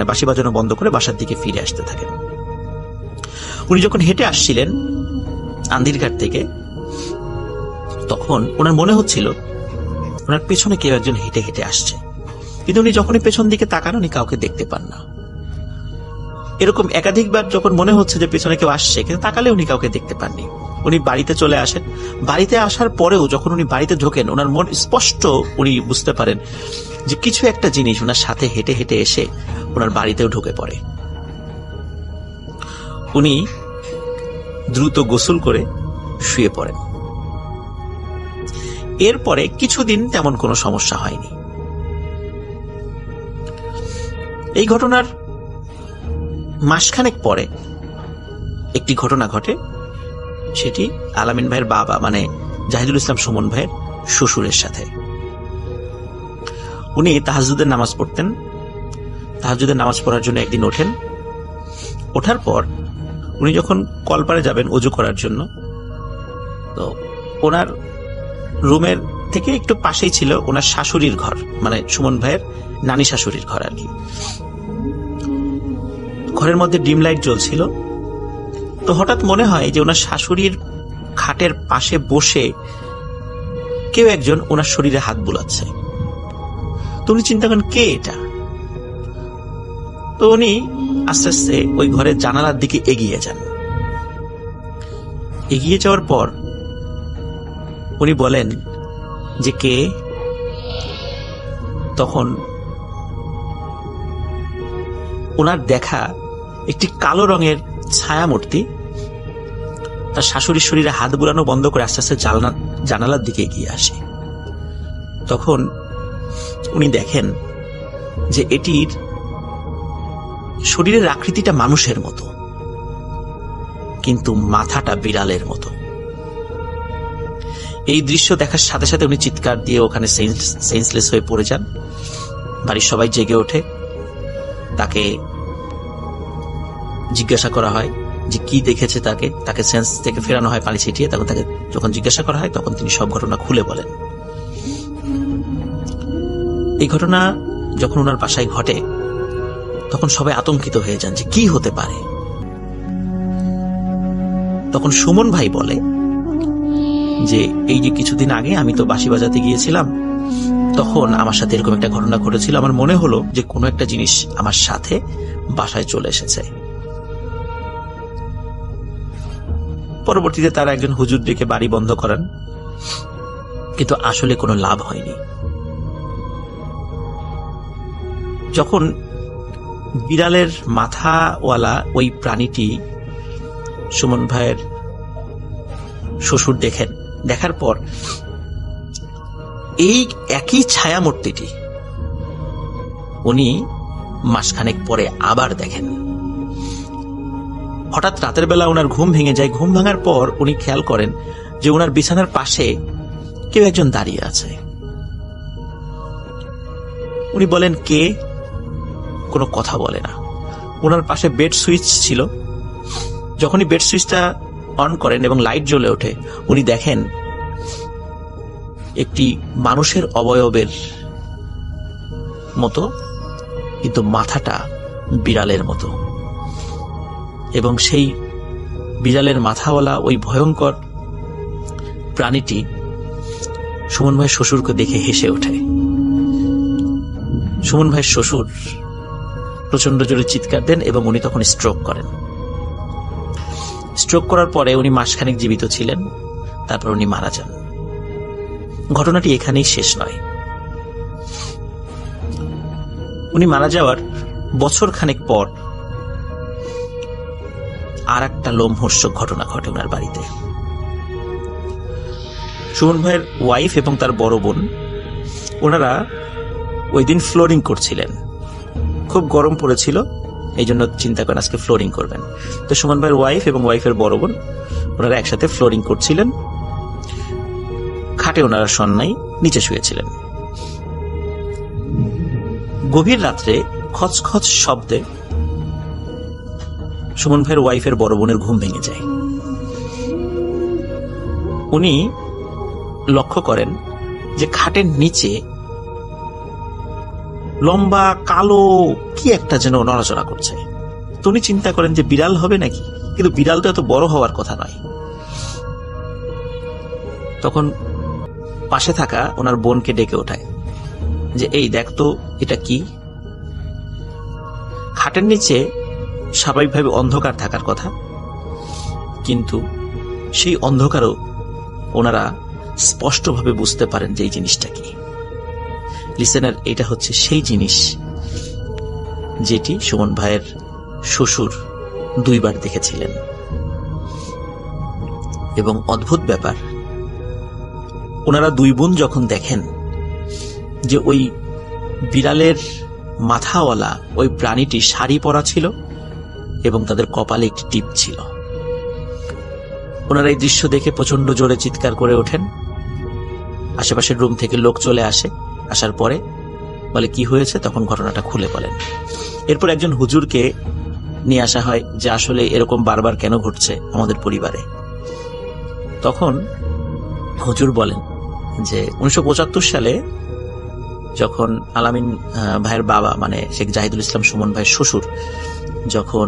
বাঁশি বাজানো বন্ধ করে বাসার দিকে ফিরে আসতে থাকেন। উনি যখন হেঁটে আসছিলেন আন্দিরঘাট থেকে, তখন ওনার মনে হচ্ছিল ওনার পেছনে কেউ একজন হেঁটে হেঁটে আসছে, কিন্তু উনি যখনই পেছন দিকে তাকান উনি কাউকে দেখতে পান না। এরকম একাধিকবার যখন মনে হচ্ছে যে পেছনে কেউ আসছে, কিন্তু তাকালে উনি কাউকে দেখতে পাননি। উনি বাড়িতে চলে আসেন। বাড়িতে আসার পরেও যখন উনি বাড়িতে ঢোকেন, ওনার মন স্পষ্ট উনি বুঝতে পারেন যে কিছু একটা জিনিস ওনার সাথে হেঁটে হেঁটে এসে ওনার বাড়িতেও ঢুকে পড়ে। উনি দ্রুত গোসল করে শুয়ে পড়েন। এরপরে কিছুদিন তেমন কোনো সমস্যা হয়নি। এই ঘটনার মাসখানেক পরে একটি ঘটনা ঘটে, সেটি আলামিন ভাইয়ের বাবা জাহিদুল ইসলাম সুমন ভাইয়ের শ্বশুরের সাথে। উনি তাহাজ্জুদের নামাজ পড়তেন। তাহাজ্জুদের নামাজ পড়ার জন্য একদিন ওঠেন। ওঠার পর উনি যখন কলপারে যাবেন ওযু করার জন্য, তো ওনার রুমের থেকে একটু পাশেই ছিল ওনার শাশুড়ির ঘর, সুমন ভাইয়ের নানি শাশুড়ির ঘর আর কি। ঘরের মধ্যে ডিম লাইট জ্বলছিল। তো হঠাৎ মনে হয় যে ওনার শাশুড়ির খাটের পাশে বসে কেউ একজন ওনার শরীরে হাত বুলাচ্ছে। তো উনি চিন্তা করেন কে এটা। তো উনি আস্তে আস্তে ওই ঘরের জানালার দিকে এগিয়ে যান। এগিয়ে যাওয়ার পর উনি বলেন যে কে। তখন ওনার দেখা একটি কালো রঙের ছায়ামূর্তি তার শাশুড়ির শরীরে হাত বুলানো বন্ধ করে আস্তে আস্তে জানালার দিকে এগিয়ে আসে। তখন উনি দেখেন যে এটির শরীরের আকৃতিটা মানুষের মতো, কিন্তু মাথাটা বিড়ালের মতো। এই দৃশ্য দেখার সাথে সাথে উনি চিৎকার দিয়ে ওখানে সেন্সলেস হয়ে পড়ে যান। বাড়ির সবাই জেগে ওঠে। তাকে জিজ্ঞাসা করা হয় যে কি দেখেছে। তাকে সেন্স থেকে ফেরানো হয় পানি ছিটিয়ে। তখন তাকে যখন জিজ্ঞাসা করা হয় তখন তিনি সব ঘটনা খুলে বলেন। এই ঘটনা যখন ওনার বাসায় ঘটে তখন সবাই আতঙ্কিত হয়ে যান যে কি হতে পারে। তখন সুমন ভাই বলে যে এই যে কিছুদিন আগে আমি তো বাঁশি বাজাতে গিয়েছিলাম, তখন আমার সাথে এরকম একটা ঘটনা ঘটেছিল। আমার মনে হলো যে কোনো একটা জিনিস আমার সাথে বাসায় চলে এসেছে। পরবর্তীতে তারা একজন হুজুর ডেকে বাড়ি বন্ধ করান, কিন্তু আসলে কোনো লাভ হয়নি। যখন বিড়ালের মাথাওয়ালা ওই প্রাণীটি সুমন ভাইয়ের শ্বশুর দেখেন, দেখার পর এই একই ছায়া মূর্তিটি উনি মাসখানেক পরে আবার দেখেন। হঠাৎ রাতের বেলা ওনার ঘুম ভেঙে যায়। ঘুম ভাঙার পর উনি খেয়াল করেন যে ওনার বিছানার পাশে কেউ একজন দাঁড়িয়ে আছে। উনি বলেন কে? কোনো কথা বলে না। ওনার পাশে বেড সুইচ ছিল। যখনই বেড সুইচটা অন করেন এবং লাইট জ্বলে ওঠে, উনি দেখেন একটি মানুষের অবয়বের মতো, কিন্তু মাথাটা বিড়ালের মতো। এবং সেই বিড়ালের মাথাওয়ালা ওই ভয়ঙ্কর প্রাণীটি সুমন ভাইয়ের শ্বশুরকে দেখে হেসে ওঠে। সুমন ভাইয়ের শ্বশুর প্রচন্ড জোরে চিৎকার দেন এবং উনি তখন স্ট্রোক করেন। স্ট্রোক করার পরে উনি মাসখানেক জীবিত ছিলেন, তারপর উনি মারা যান। ঘটনাটি এখানেই শেষ নয়। উনি মারা যাওয়ার বছর খানেক পর আর একটা লোমহর্ষক ঘটনা ঘটে ওনার বাড়িতে। সুমন ভাইয়ের ওয়াইফ এবং তার বড় বোন, ওনারা ওই দিন ফ্লোরিং করছিলেন। খুব গরম পড়েছিল, এই জন্য চিন্তা করেন আজকে ফ্লোরিং করবেন। তো সুমন ভাইয়ের ওয়াইফ এবং ওয়াইফের বড় বোন ওনারা একসাথে ফ্লোরিং করছিলেন। খাটে ওনারা শোন নাই, নিচে শুয়েছিলেন। গভীর রাত্রে খচখচ শব্দে সুমন ভাইয়ের ওয়াইফের বড় বোনের ঘুম ভেঙে যায়। উনি লক্ষ্য করেন যে খাটের নিচে লম্বা কালো কি একটা যেন নড়াচড়া করছে। তো উনি চিন্তা করেন যে বিড়াল হবে নাকি, কিন্তু বিড়াল তো এত বড় হওয়ার কথা নয়। তখন পাশে থাকা ওনার বোনকে ডেকে ওঠায় যে এই দেখ তো এটা কি। খাটের নিচে স্বাভাবিকভাবে অন্ধকার থাকার কথা, কিন্তু সেই অন্ধকারও ওনারা স্পষ্টভাবে বুঝতে পারেন যে এই জিনিসটা কি। লিসেনার, এটা হচ্ছে সেই জিনিস যেটি সুমন ভাইয়ের শ্বশুর 2 বার দেখেছিলেন। এবং অদ্ভুত ব্যাপার, ওনারা 2 বোন যখন দেখেন যে ওই বিড়ালের মাথাওয়ালা ওই প্রাণীটি শাড়ি পরা ছিল এবং তাদের কপালে একটি টিপ ছিল, ওনারা এই দৃশ্য দেখে প্রচন্ড জোরে চিৎকার করে ওঠেন। আশেপাশের রুম থেকে লোক চলে আসে। আসার পরে বলে কি হয়েছে, তখন ঘটনাটা খুলে বলেন। এরপর একজন হুজুরকে নিয়ে আসা হয় যে আসলে এরকম বারবার কেন ঘটছে আমাদের পরিবারে। তখন হুজুর বলেন যে 1975 সালে যখন আলামিন ভাইয়ের বাবা মানে শেখ জাহিদুল ইসলাম সুমন ভাইয়ের শ্বশুর যখন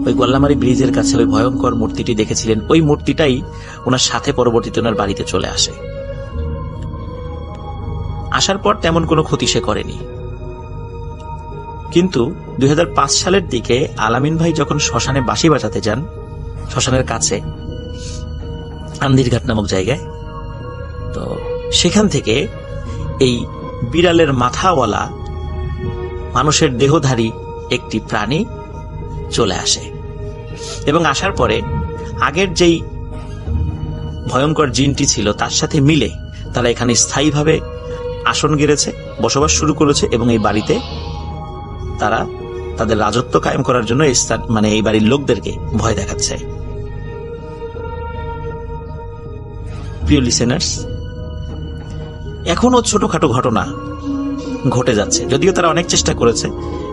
ওই গোল্লামারি ব্রিজের কাছে ওই ভয়ঙ্কর মূর্তিটি দেখেছিলেন, ওই মূর্তিটাই ওনার সাথে পরবর্তীতে ওনার বাড়িতে চলে আসে। আসার পর তেমন কোনো ক্ষতি সে করেনি, কিন্তু 2005 সালের দিকে আলামিন ভাই যখন শ্মশানে বাঁশি বাজাতে যান, শ্মশানের কাছে আন্দিরঘাট নামক জায়গায়, তো সেখান থেকে এই বিড়ালের মাথাওয়ালা মানুষের দেহধারী একটি প্রাণী চলে আসে। এবং আসার পরে আগের যেই ভয়ঙ্কর জিনটি ছিল তার সাথে মিলে তারা এখানে স্থায়ীভাবে আসন গেড়েছে, বসবাস শুরু করেছে এবং এই বাড়িতে তারা তাদের রাজত্ব কায়েম করার জন্য এই বাড়ির লোকদেরকে ভয় দেখাচ্ছে। প্রিয় লিসেনার্স, এখনো ছোটখাটো ঘটনা ঘটে যাচ্ছে, যদিও তারা অনেক চেষ্টা করেছে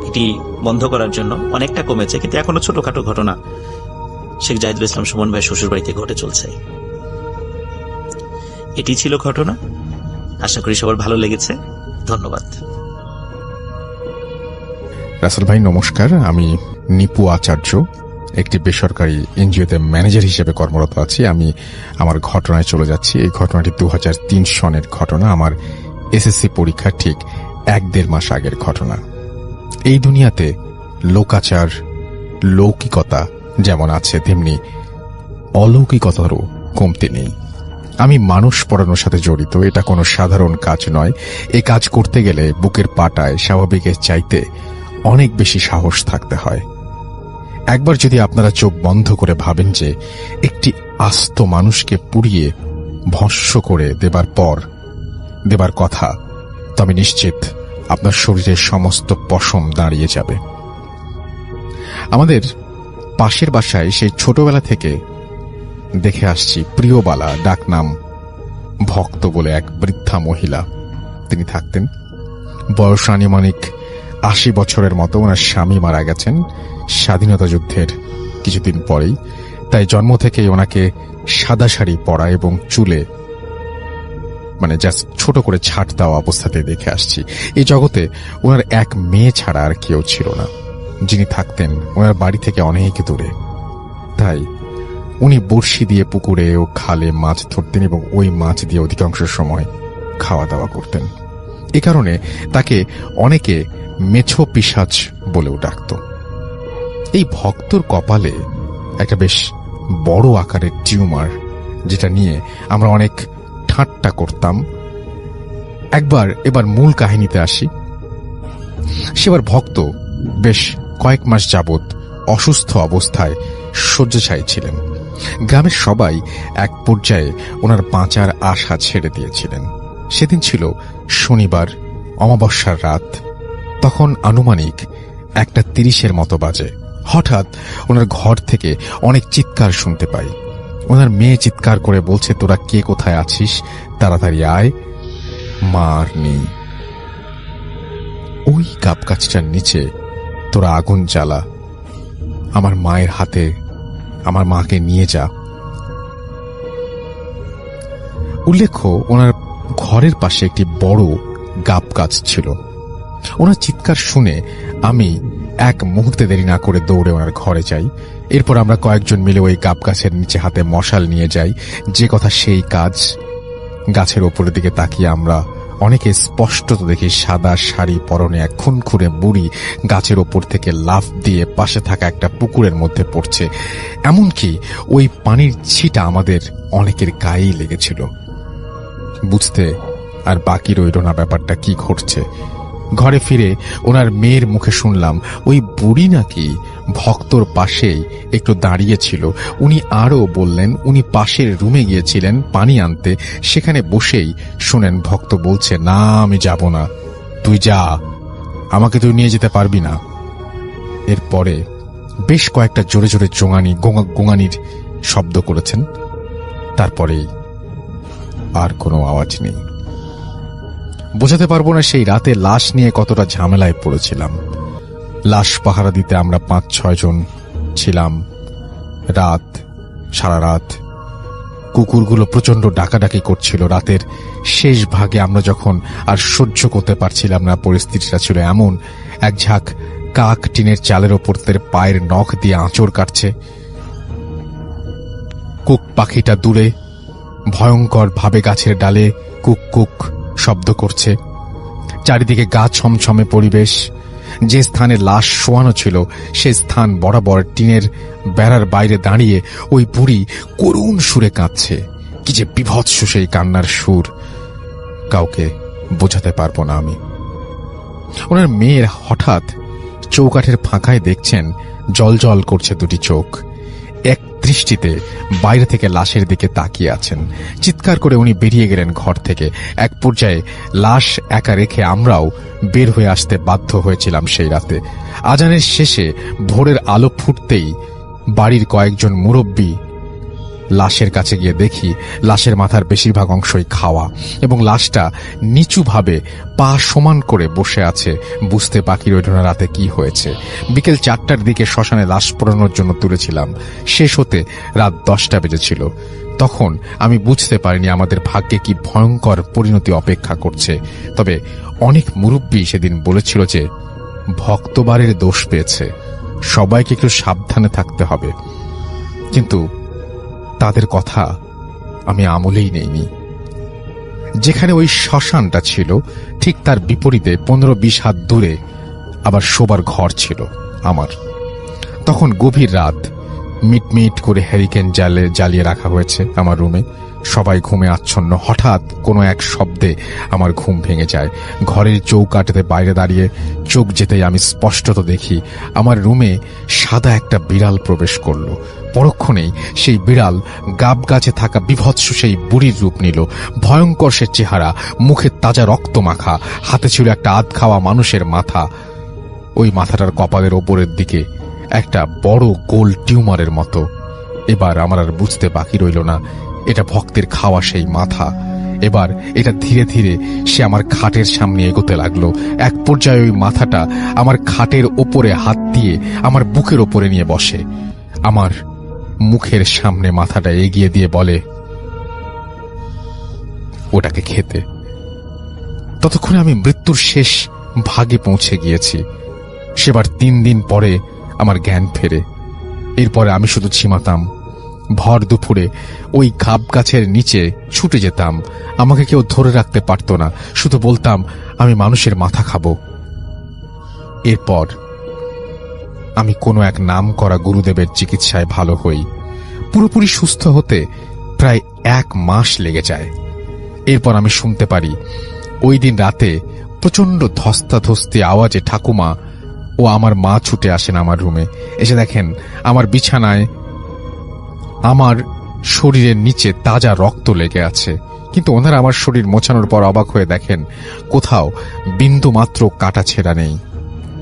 এটি বন্ধ করার জন্য, অনেকটা কমেছে, কিন্তু এখনো ছোটখাটো ঘটনা শেখ জাহিদুল ইসলাম সুমন ভাই শ্বশুর বাড়িতে ঘটে চলছে। এটি ছিল ঘটনা। আশা করি সবার ভালো লেগেছে। ধন্যবাদ। রাসেল ভাই নমস্কার, আমি নিপু আচার্য, একটি বেসরকারি এনজিওতে ম্যানেজার হিসেবে কর্মরত আছি। আমি আমার ঘটনায় চলে যাচ্ছি। এই ঘটনাটি 2003 সনের ঘটনা, আমার এসএসসি পরীক্ষার ঠিক 1-1.5 মাস আগের ঘটনা। এই দুনিয়াতে লোকাচার, লৌকিকতা যেমন আছে, তেমনি অলৌকিকতারও কমতি নেই। আমি মানুষ পড়ানোর সাথে জড়িত। এটা কোনো সাধারণ কাজ নয়। এই কাজ করতে গেলে বুকের পাটায় স্বাভাবিকের চাইতে অনেক বেশি সাহস থাকতে হয়। একবার যদি আপনারা চোখ বন্ধ করে ভাবেন যে একটি আস্ত মানুষকে পুড়িয়ে ভস্ম করে দেবার কথা, তবে নিশ্চিত আপনার শরীরের সমস্ত পশম দাঁড়িয়ে যাবে। আমাদের পাশের বাসায় সেই ছোটবেলা থেকে দেখে আসছি প্রিয়বালা, ডাকনাম ভক্ত বলে এক বৃদ্ধা মহিলা তিনি থাকতেন। বয়স আনুমানিক 80 বছরের মতো। ওনার স্বামী মারা গেছেন স্বাধীনতা যুদ্ধের কিছুদিন পরেই, তাই জন্ম থেকেই ওনাকে সাদা শাড়ি পরা এবং চুলে জাস্ট ছোট করে ছাট দেওয়া অবস্থাতে দেখে আসছি। এই জগতে ওনার এক মেয়ে ছাড়া আর কেউ ছিল না, যিনি থাকতেন ওনার বাড়ি থেকে অনেক দূরে। তাই উনি বড়শি দিয়ে পুকুরে ও খালে মাছ ধরতেন এবং ওই মাছ দিয়ে অধিকাংশ সময় খাওয়া দাওয়া করতেন। এ কারণে তাকে অনেকে মেছো পিশাচ বলেও ডাকত। এই ভক্তর কপালে একটা বেশ বড় আকারের টিউমার, যেটা নিয়ে আমরা অনেক ঠাট্টা করতাম। এবার মূল কাহিনীতে আসি। সেবার ভক্ত বেশ কয়েক মাস যাবৎ অসুস্থ অবস্থায় শয্যাশায়ী ছিলেন। গ্রামের সবাই এক পর্যায়ে ওনার বাঁচার আশা ছেড়ে দিয়েছিলেন। সেদিন ছিল শনিবার, অমাবস্যার রাত। তখন আনুমানিক 1:30 মতো বাজে। হঠাৎ ওনার ঘর থেকে অনেক চিৎকার শুনতে পাই। ওনার মেয়ে চিৎকার করে বলছে, তোরা কে কোথায় আছিস, তাড়াতাড়ি আয়, মা আর নেই। ওই গাব গাছটার নিচে তোরা আগুন জ্বালা, আমার মায়ের হাতে আমার মাকে নিয়ে যা। উল্লেখ্য, ওনার ঘরের পাশে একটি বড় গাব গাছ ছিল। ওনার চিৎকার শুনে আমি এক মুহূর্তে দেরি না করে দৌড়ে ওনার ঘরে যাই। এরপর আমরা কয়েকজন মিলে ওই গাব গাছের নিচে হাতে মশাল নিয়ে যাই। যে কথা সেই কাজ। গাছের ওপরের দিকে তাকিয়ে আমরা অনেকে স্পষ্টত দেখি সাদা শাড়ি পরনে এক খুনখুরে বুড়ি গাছের ওপর থেকে লাফ দিয়ে পাশে থাকা একটা পুকুরের মধ্যে পড়ছে। এমনকি ওই পানির ছিটা আমাদের অনেকের গায়েই লেগেছিল। বুঝতে আর বাকি রইল না ব্যাপারটা কি ঘটছে। ঘরে ফিরে ওনার মেয়ের মুখে শুনলাম ওই বুড়ি নাকি ভক্তর পাশেই একটু দাঁড়িয়েছিল। উনি আরও বললেন উনি পাশের রুমে গিয়েছিলেন পানি আনতে। সেখানে বসেই শুনেন ভক্ত বলছে, না আমি যাব না, তুই যা, আমাকে তুই নিয়ে যেতে পারবি না। এরপরে বেশ কয়েকটা জোরে জোরে গোঙানির শব্দ করেছেন। তারপরেই আর কোনো আওয়াজ নেই। বোঝাতে পারবো না সেই রাতে লাশ নিয়ে কতটা ঝামেলায় পড়েছিলাম। লাশ পাহারা দিতে আমরা 5-6 জন ছিলাম। সারা রাত কুকুরগুলো প্রচন্ড ডাকাডাকি করছিল। রাতের শেষ ভাগে আমরা যখন আর সহ্য করতে পারছিলাম না, পরিস্থিতিটা ছিল এমন, এক ঝাঁক কাক টিনের চালের ওপর তার পায়ের নখ দিয়ে আঁচড় কাটছে। কুক পাখিটা দূরে ভয়ঙ্কর ভাবে গাছের ডালে কুক কুক শব্দ করছে। চারিদিকে গা ছমছমে পরিবেশ। যে স্থানে লাশ শোয়ানো ছিল সে স্থান বরাবর টিনের বেড়ার বাইরে দাঁড়িয়ে ওই বুড়ি করুণ সুরে কাঁদছে। কি যে বিভৎস সেই কান্নার সুর, কাউকে বোঝাতে পারবো না আমি। ওনার মেয়ের হঠাৎ চৌকাঠের ফাঁকায় দেখছেন জল জল করছে দুটি চোখ। এক দৃষ্টিতে বাইরে থেকে লাশের দিকে তাকিয়ে আছেন। চিৎকার করে উনি বেরিয়ে গেলেন ঘর থেকে। এক পর্যায়ে লাশ একা রেখে আমরাও বের হয়ে আসতে বাধ্য হয়েছিলাম সেই রাতে। আজানের শেষে ভোরের আলো ফুটতেই বাড়ির কয়েকজন মুরব্বী লাশের কাছে গিয়ে দেখি লাশের মাথার বেশিরভাগ অংশই খাওয়া এবং লাশটা নিচুভাবে পা সমান করে বসে আছে। বুঝতে বাকি রইল না রাতে কি হয়েছে। বিকেল 4টার দিকে শ্মশানে লাশ পোড়ানোর জন্য তুলেছিলাম। শেষ হতে রাত 10টা বেজেছিল। তখন আমি বুঝতে পারিনি আমাদের ভাগ্যে কি ভয়ঙ্কর পরিণতি অপেক্ষা করছে। তবে অনেক মুরব্বী সেদিন বলেছিল যে ভক্তবারের দোষ পেয়েছে, সবাইকে একটু সাবধানে থাকতে হবে, কিন্তু তাদের কথা আমি আমলেই নেইনি। যেখানে ওই শ্মশানটা ছিল ঠিক তার বিপরীতে 15-20 হাত দূরে আবার শোবার ঘর ছিল আমার। তখন গভীর রাত, মিটমিট করে হ্যারিকেন জ্বালিয়ে রাখা হয়েছে আমার রুমে, সবাই ঘুমে আচ্ছন্ন। হঠাৎ কোনো এক শব্দে আমার ঘুম ভেঙে যায়। ঘরের চৌকাঠেতে বাইরে দাঁড়িয়ে চোখ যেতেই আমি স্পষ্টত দেখি আমার রুমে সাদা একটা বিড়াল প্রবেশ করল। পরক্ষণেই সেই বিড়াল গাব গাছে থাকা বিভৎস সেই বুড়ির রূপ নিল। ভয়ঙ্কর সে চেহারা, মুখে তাজা রক্ত মাখা, হাতে ছিল একটা আধ খাওয়া মানুষের মাথা। ওই মাথাটার কপালের ওপরের দিকে একটা বড় গোল টিউমারের মতো। এবার আমার আর বুঝতে বাকি রইল না, এটা ভক্তের খাওয়া সেই মাথা। এবার এটা ধীরে ধীরে সে আমার খাটের সামনে এগোতে লাগলো। এক পর্যায়ে ওই মাথাটা আমার খাটের ওপরে হাত দিয়ে আমার বুকের ওপরে নিয়ে বসে। আমার মুখের সামনে মাথাটা এগিয়ে দিয়ে বলে, ওটাকে খেতে। ততক্ষণে আমি মৃত্যুর শেষ ভাগে পৌঁছে গিয়েছি। সেবার 3 দিন পরে আমার জ্ঞান ফেরে। এরপরে আমি শুধু ঝিমাতাম। ভর দুপুরে ওই গাব গাছের নিচে ছুটে যেতাম। আমাকে কেউ ধরে রাখতে পারত না, শুধু বলতাম আমি মানুষের মাথা খাবো। এরপর আমি কোনো এক নাম করা গুরুদেবের চিকিৎসায় ভালো হই। পুরোপুরি সুস্থ হতে প্রায় 1 মাস লেগে যায়। এরপর আমি শুনতে পারি ওই দিন রাতে প্রচন্ড ধস্তাধস্তি আওয়াজে ঠাকুমা ও আমার মা ছুটে আসেন আমার রুমে। এসে দেখেন আমার বিছানায় আমার শরীরের নিচে তাজা রক্ত লেগে আছে, কিন্তু ওনারা আমার শরীর মোছানোর পর অবাক হয়ে দেখেন কোথাও বিন্দু মাত্র কাটা ছেঁড়া নেই।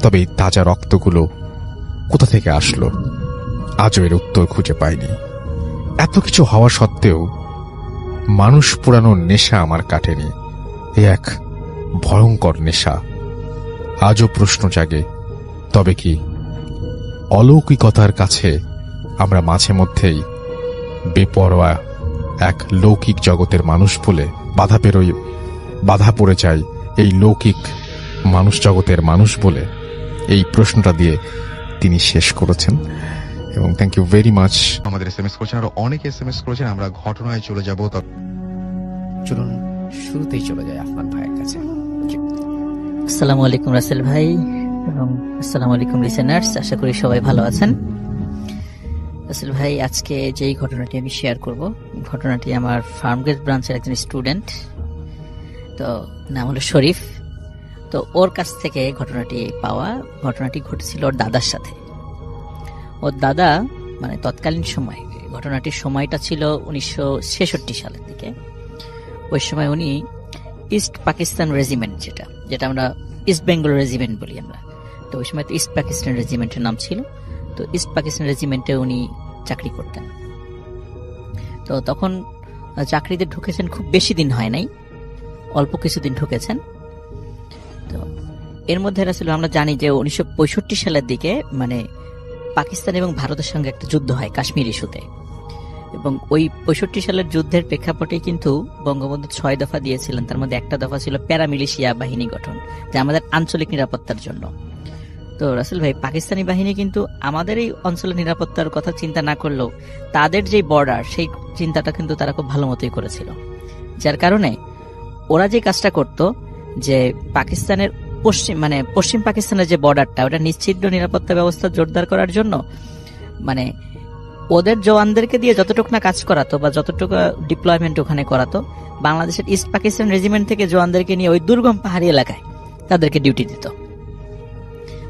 তবে এই তাজা রক্তগুলো কোথা থেকে আসলো আজও এর উত্তর খুঁজে পাইনি। এত কিছু হওয়া সত্ত্বেও মানুষ পোড়ানোর নেশা আমার কাটেনি। এ এক ভয়ঙ্কর নেশা। আজও প্রশ্ন জাগে, তবে কি অলৌকিকতার কাছে আমরা মাঝে মধ্যেই বেপরোয়া এক লৌকিক জগতের মানুষ বলে বাধা পড়ে যায় এই লৌকিক মানুষ জগতের মানুষ বলে? এই প্রশ্নটা দিয়ে তিনি শেষ করেছেন এবং থ্যাংক ইউ ভেরি মাচ। আমাদের SMS করেছেন, আরো অনেক SMS করেছেন। আমরা ঘটনায় চলে যাব। চলুন শুরুতেই চলে যায় আফমান ভাইয়ের কাছে। আসসালামু আলাইকুম রাসেল ভাই এবং আসসালামু আলাইকুম লিসেনার্স, আশা করি সবাই ভালো আছেন। রাসেল ভাই, আজকে যেই ঘটনাটি আমি শেয়ার করব, ঘটনাটি আমার ফার্মগেট ব্রাঞ্চের একজন স্টুডেন্ট, তো নাম হলো শরীফ। তো ওর কাছ থেকে ঘটনাটি পাওয়া। ঘটনাটি ঘটেছিল ওর দাদার সাথে। ওর দাদা মানে তৎকালীন সময়, ঘটনাটির সময়টা ছিল 1966 সালের দিকে। ওই সময় উনি ইস্ট পাকিস্তান রেজিমেন্ট, যেটা আমরা ইস্ট বেঙ্গল রেজিমেন্ট বলি আমরা, তো ওই সময় তো ইস্ট পাকিস্তান রেজিমেন্টের নাম ছিল। তো ইস্ট পাকিস্তান রেজিমেন্টে উনি চাকরি করতেন। তো তখন চাকরিতে ঢুকেছেন, খুব বেশি দিন হয় নাই, অল্প কিছুদিন ঢুকেছেন। তো এর মধ্যে আসলে আমরা জানি যে 1965 সালের দিকে মানে পাকিস্তান এবং ভারতের সঙ্গে একটা যুদ্ধ হয় কাশ্মীর ইস্যুতে, এবং ওই 65 সালের যুদ্ধের প্রেক্ষাপটে কিন্তু বঙ্গবন্ধু 6 দফা দিয়েছিলেন। তার মধ্যে একটা দফা ছিল প্যারামিলিশিয়া বাহিনী গঠন, যা আমাদের আঞ্চলিক নিরাপত্তার জন্য। তো রাসেল ভাই, পাকিস্তানি বাহিনী কিন্তু আমাদের এই অঞ্চলের নিরাপত্তার কথা চিন্তা না করলেও তাদের যে বর্ডার, সেই চিন্তাটা কিন্তু তারা খুব ভালো মতোই করেছিল। যার কারণে ওরা যে কাজটা করত, যে পাকিস্তানের পশ্চিম পাকিস্তানের যে বর্ডারটা, ওটা নিশ্চিদ্র নিরাপত্তা ব্যবস্থা জোরদার করার জন্য মানে ওদের জওয়ানদেরকে দিয়ে যতটুকু না কাজ করাতো বা যতটুকু ডিপ্লয়মেন্ট ওখানে করাতো, বাংলাদেশের ইস্ট পাকিস্তান রেজিমেন্ট থেকে জওয়ানদেরকে নিয়ে ওই দুর্গম পাহাড়ি এলাকায় তাদেরকে ডিউটি দিত।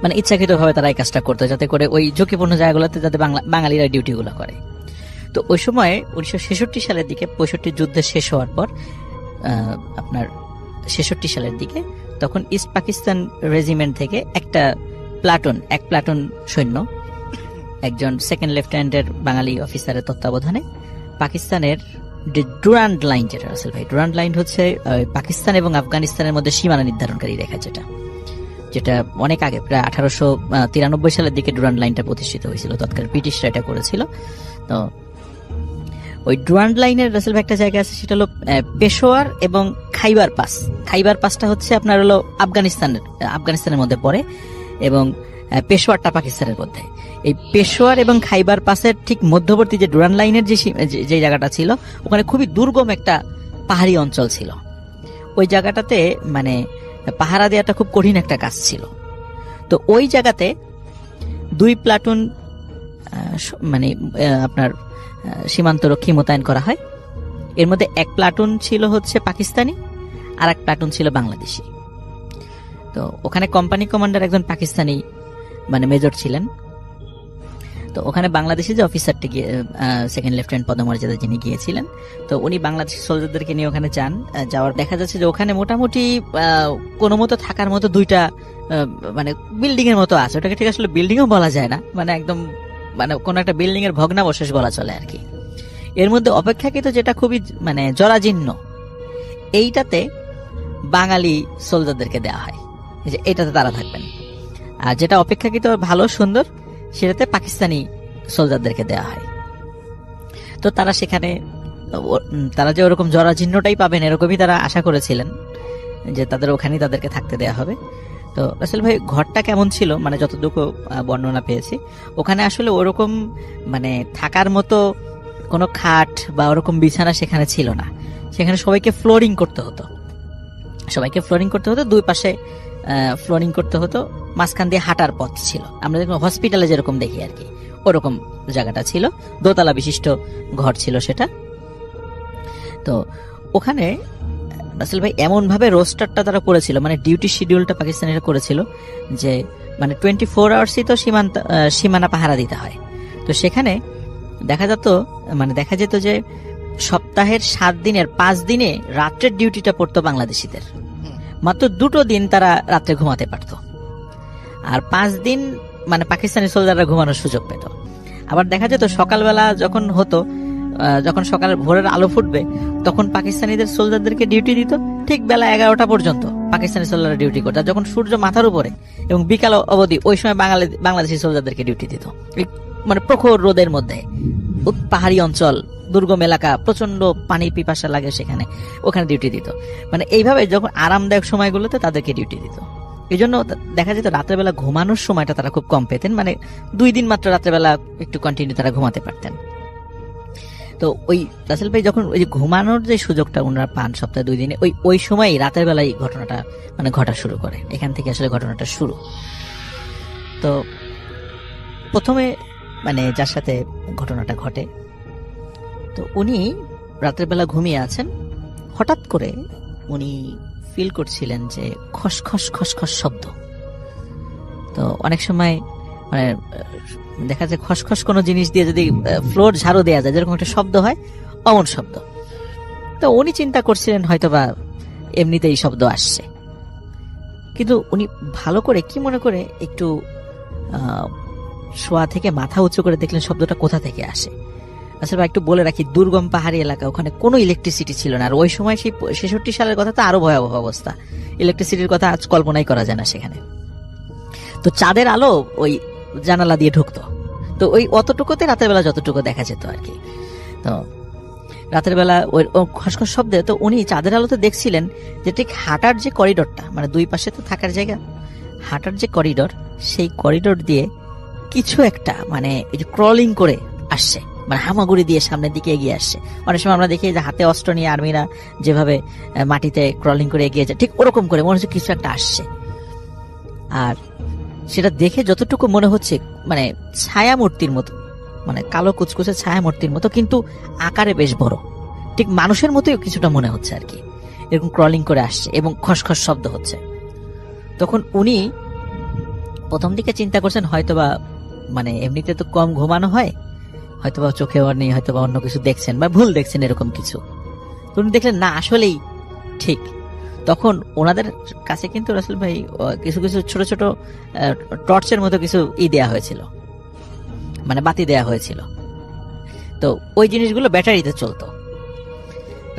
মানে ইচ্ছাকৃতভাবে তারা এই কাজটা করতো, যাতে করে ওই ঝুঁকিপূর্ণ জায়গাগুলোতে যাতে বাঙালিরা ডিউটিগুলো করে। তো ওই সময় 1966 সালের দিকে, 65 যুদ্ধ শেষ হওয়ার পর আপনার 66 সালের দিকে, তখন ইস্ট পাকিস্তান রেজিমেন্ট থেকে এক প্লাটুন সৈন্য, একজন সেকেন্ড লেফটেন্যান্টের বাঙালি অফিসারের তত্ত্বাবধানে পাকিস্তানের ডুরান্ড লাইন, যেটা রাসেল ভাই, ডুরান্ড লাইন হচ্ছে পাকিস্তান এবং আফগানিস্তানের মধ্যে সীমানা নির্ধারণকারী রেখা, যেটা অনেক আগে প্রায় 1893 সালের দিকে ডুরান্ড লাইনটা প্রতিষ্ঠিত হয়েছিল। তৎকালীন ব্রিটিশরা এটা করেছিল। তো ওই ডুরান্ড লাইনের রাসেল ভাই একটা জায়গা আছে, সেটা হলো পেশোয়ার এবং খাইবার পাসটা হচ্ছে আপনার হলো আফগানিস্তানের মধ্যে পড়ে, এবং পেশোয়ারটা পাকিস্তানের মধ্যে। এই পেশোয়ার এবং খাইবার পাসের ঠিক মধ্যবর্তী যে ডুরান লাইনের যে জায়গাটা ছিল, ওখানে খুবই দুর্গম একটা পাহাড়ি অঞ্চল ছিল। ওই জায়গাটাতে মানে পাহারা দেওয়াটা খুব কঠিন একটা কাজ ছিল। তো ওই জায়গাতে 2 প্লাটুন মানে আপনার সীমান্তরক্ষী মোতায়েন করা হয়। এর মধ্যে 1 প্লাটুন ছিল হচ্ছে পাকিস্তানি, আর 1 প্লাটুন ছিল বাংলাদেশি। তো ওখানে কোম্পানি কমান্ডার একজন পাকিস্তানি মানে মেজর ছিলেন। তো ওখানে বাংলাদেশি যে অফিসারটি গিয়ে সেকেন্ড লেফটেন্যান্ট পদমর্যাদা যিনি গিয়েছিলেন, তো উনি বাংলাদেশি সোলজারদেরকে নিয়ে ওখানে যান। যাওয়ার দেখা যাচ্ছে যে ওখানে মোটামুটি কোনো মতো থাকার মতো 2টা মানে বিল্ডিং এর মতো আছে। ওটাকে ঠিক আসলে বিল্ডিংও বলা যায় না, মানে একদম মানে কোন একটা বিল্ডিং এর ভগ্নাবশেষ বলা চলে আর কি। এর মধ্যে অপেক্ষাকৃত যেটা খুবই মানে জরাজীর্ণ, এইটাতে বাঙালি সোলজারদেরকে দেওয়া হয় যে এটাতে তারা থাকবেন। আর যেটা অপেক্ষাকৃত ভালো সুন্দর, সেটাতে পাকিস্তানি সোলজারদেরকে দেওয়া হয়। তো তারা সেখানে তারা যে ওরকম জরাজীর্ণটাই পাবেন এরকমই তারা আশা করেছিলেন, যে তাদের ওখানেই তাদেরকে থাকতে দেওয়া হবে। তো আসলে ভাই ঘরটা কেমন ছিল, মানে যতটুকু বর্ণনা পেয়েছি, ওখানে আসলে ওরকম মানে থাকার মতো কোনো খাট বা ওরকম বিছানা সেখানে ছিল না। সেখানে সবাইকে ফ্লোরিং করতে হতো, 2 পাশে ফ্লোরিং করতে হতো, মাঝখান দিয়ে হাঁটার পথ ছিল। আমরা দেখুন হসপিটালে যেরকম দেখি আর কি, ওরকম জায়গাটা ছিল। 2 তলা বিশিষ্ট ঘর ছিল সেটা। তো ওখানে আসলে ভাই এমন ভাবে রোস্টারটা তারা করেছিল, মানে ডিউটি শিডিউলটা পাকিস্তানিরা করেছিল যে মানে 24 আওয়ার্সই তো সীমানা পাহারা দিতে হয়। তো সেখানে দেখা যেত যে সপ্তাহের 7 দিনের 5 দিনে রাত্রের ডিউটিটা পড়তো বাংলাদেশিদের। মাত্র 2 দিন তারা রাত্রে ঘুমাতে পারতো, আর 5 দিন মানে পাকিস্তানি সোলজাররা ঘুমানোর সুযোগ পেত। আবার দেখা যেত সকালবেলা যখন সকাল ভোরের আলো ফুটবে, তখন পাকিস্তানিদের সোলজারদেরকে ডিউটি দিত ঠিক বেলা 11টা পর্যন্ত পাকিস্তানি সোলজাররা ডিউটি করত। আর যখন সূর্য মাথার উপরে এবং বিকাল অবধি, ওই সময় বাংলাদেশি সোলজারদেরকে ডিউটি দিত। মানে প্রখর রোদের মধ্যে, পাহাড়ি অঞ্চল, দুর্গম এলাকা, প্রচন্ড পানির পিপাসা লাগে সেখানে, ওখানে ডিউটি দিত। মানে এইভাবে যখন আরামদায়ক সময়গুলোতে তাদেরকে ডিউটি দিত। এই জন্য দেখা যেত রাতের বেলা ঘুমানোর সময়টা তারা খুব কম পেতেন, মানে 2 দিন মাত্র রাত্রেবেলা একটু কন্টিনিউ তারা ঘুমাতে পারতেন। তো ওই রাসেল ভাই যখন ওই যে ঘুমানোর যে সুযোগটা ওনারা পান সপ্তাহে 2 দিনে, ওই সময় রাতের বেলায় ঘটনাটা মানে ঘটা শুরু করে। এখান থেকে আসলে ঘটনাটা শুরু। তো প্রথমে মানে যার সাথে ঘটনাটা ঘটে, তো উনি রাতের বেলা ঘুমিয়ে আছেন, হঠাৎ করে উনি ফিল করছিলেন যে খসখস খসখস শব্দ। তো অনেক সময় মানে দেখা যায় খসখস কোনো জিনিস দিয়ে যদি ফ্লোর ঝাড়ু দেওয়া যায় যেরকম একটা শব্দ হয়, অমন শব্দ। তো উনি চিন্তা করছিলেন হয়তোবা এমনিতেই শব্দ আসছে, কিন্তু উনি ভালো করে কি মনে করে একটু শোয়া থেকে মাথা উঁচু করে দেখলেন শব্দটা কোথা থেকে আসে। আসলে একটু বলে রাখি, দুর্গম পাহাড়ি এলাকা, ওখানে কোনো ইলেকট্রিসিটি ছিল না। আর ওই সময় সেই 66 সালের কথা তো আরো ভয়াবহ অবস্থা, ইলেকট্রিসিটির কথা আজ কল্পনাই করা যায় না সেখানে। তো চাঁদের আলো ওই জানালা দিয়ে ঢুকতো, তো ওই অতটুকুতে রাতের বেলা যতটুকু দেখা যেত আর কি। তো রাতের বেলা ওই খসখস শব্দে তো উনি চাঁদের আলোতে দেখছিলেন যে ঠিক হাঁটার যে করিডোরটা, মানে 2 পাশে তো থাকার জায়গা, হাঁটার যে করিডোর, সেই করিডোর দিয়ে কিছু একটা মানে এই যে ক্রলিং করে আসছে, মানে হামাগুড়ি দিয়ে সামনের দিকে এগিয়ে আসছে। অনেক সময় আমরা দেখি যে হাতে অস্ত্র নিয়ে আর্মিরা যেভাবে মাটিতে ক্রলিং করে এগিয়ে যায়, ঠিক ওরকম করে মনে হচ্ছে কিছু একটা আসছে। আর সেটা দেখে যতটুকু মনে হচ্ছে মানে ছায়া মূর্তির মতো, মানে কালো কুচকুচে ছায়া মূর্তির মতো, কিন্তু আকারে বেশ বড়, ঠিক মানুষের মতোই কিছুটা মনে হচ্ছে আর কি। এরকম ক্রলিং করে আসছে এবং খসখস শব্দ হচ্ছে। তখন উনি প্রথম দিকে চিন্তা করছেন হয়তোবা মানে এমনিতে তো কম ঘুমানো হয়, হয়তোবা চোখে নেই, হয়তোবা অন্য কিছু দেখছেন বা ভুল দেখছেন এরকম কিছু। তো উনি দেখলেন না, আসলেই ঠিক। তখন ওনাদের কাছে কিন্তু রাসেল ভাই কিছু কিছু ছোট ছোট টর্চের মতো কিছু দেয়া হয়েছিল, মানে বাতি দেয়া হয়েছিল। তো ওই জিনিসগুলো ব্যাটারিতে চলতো,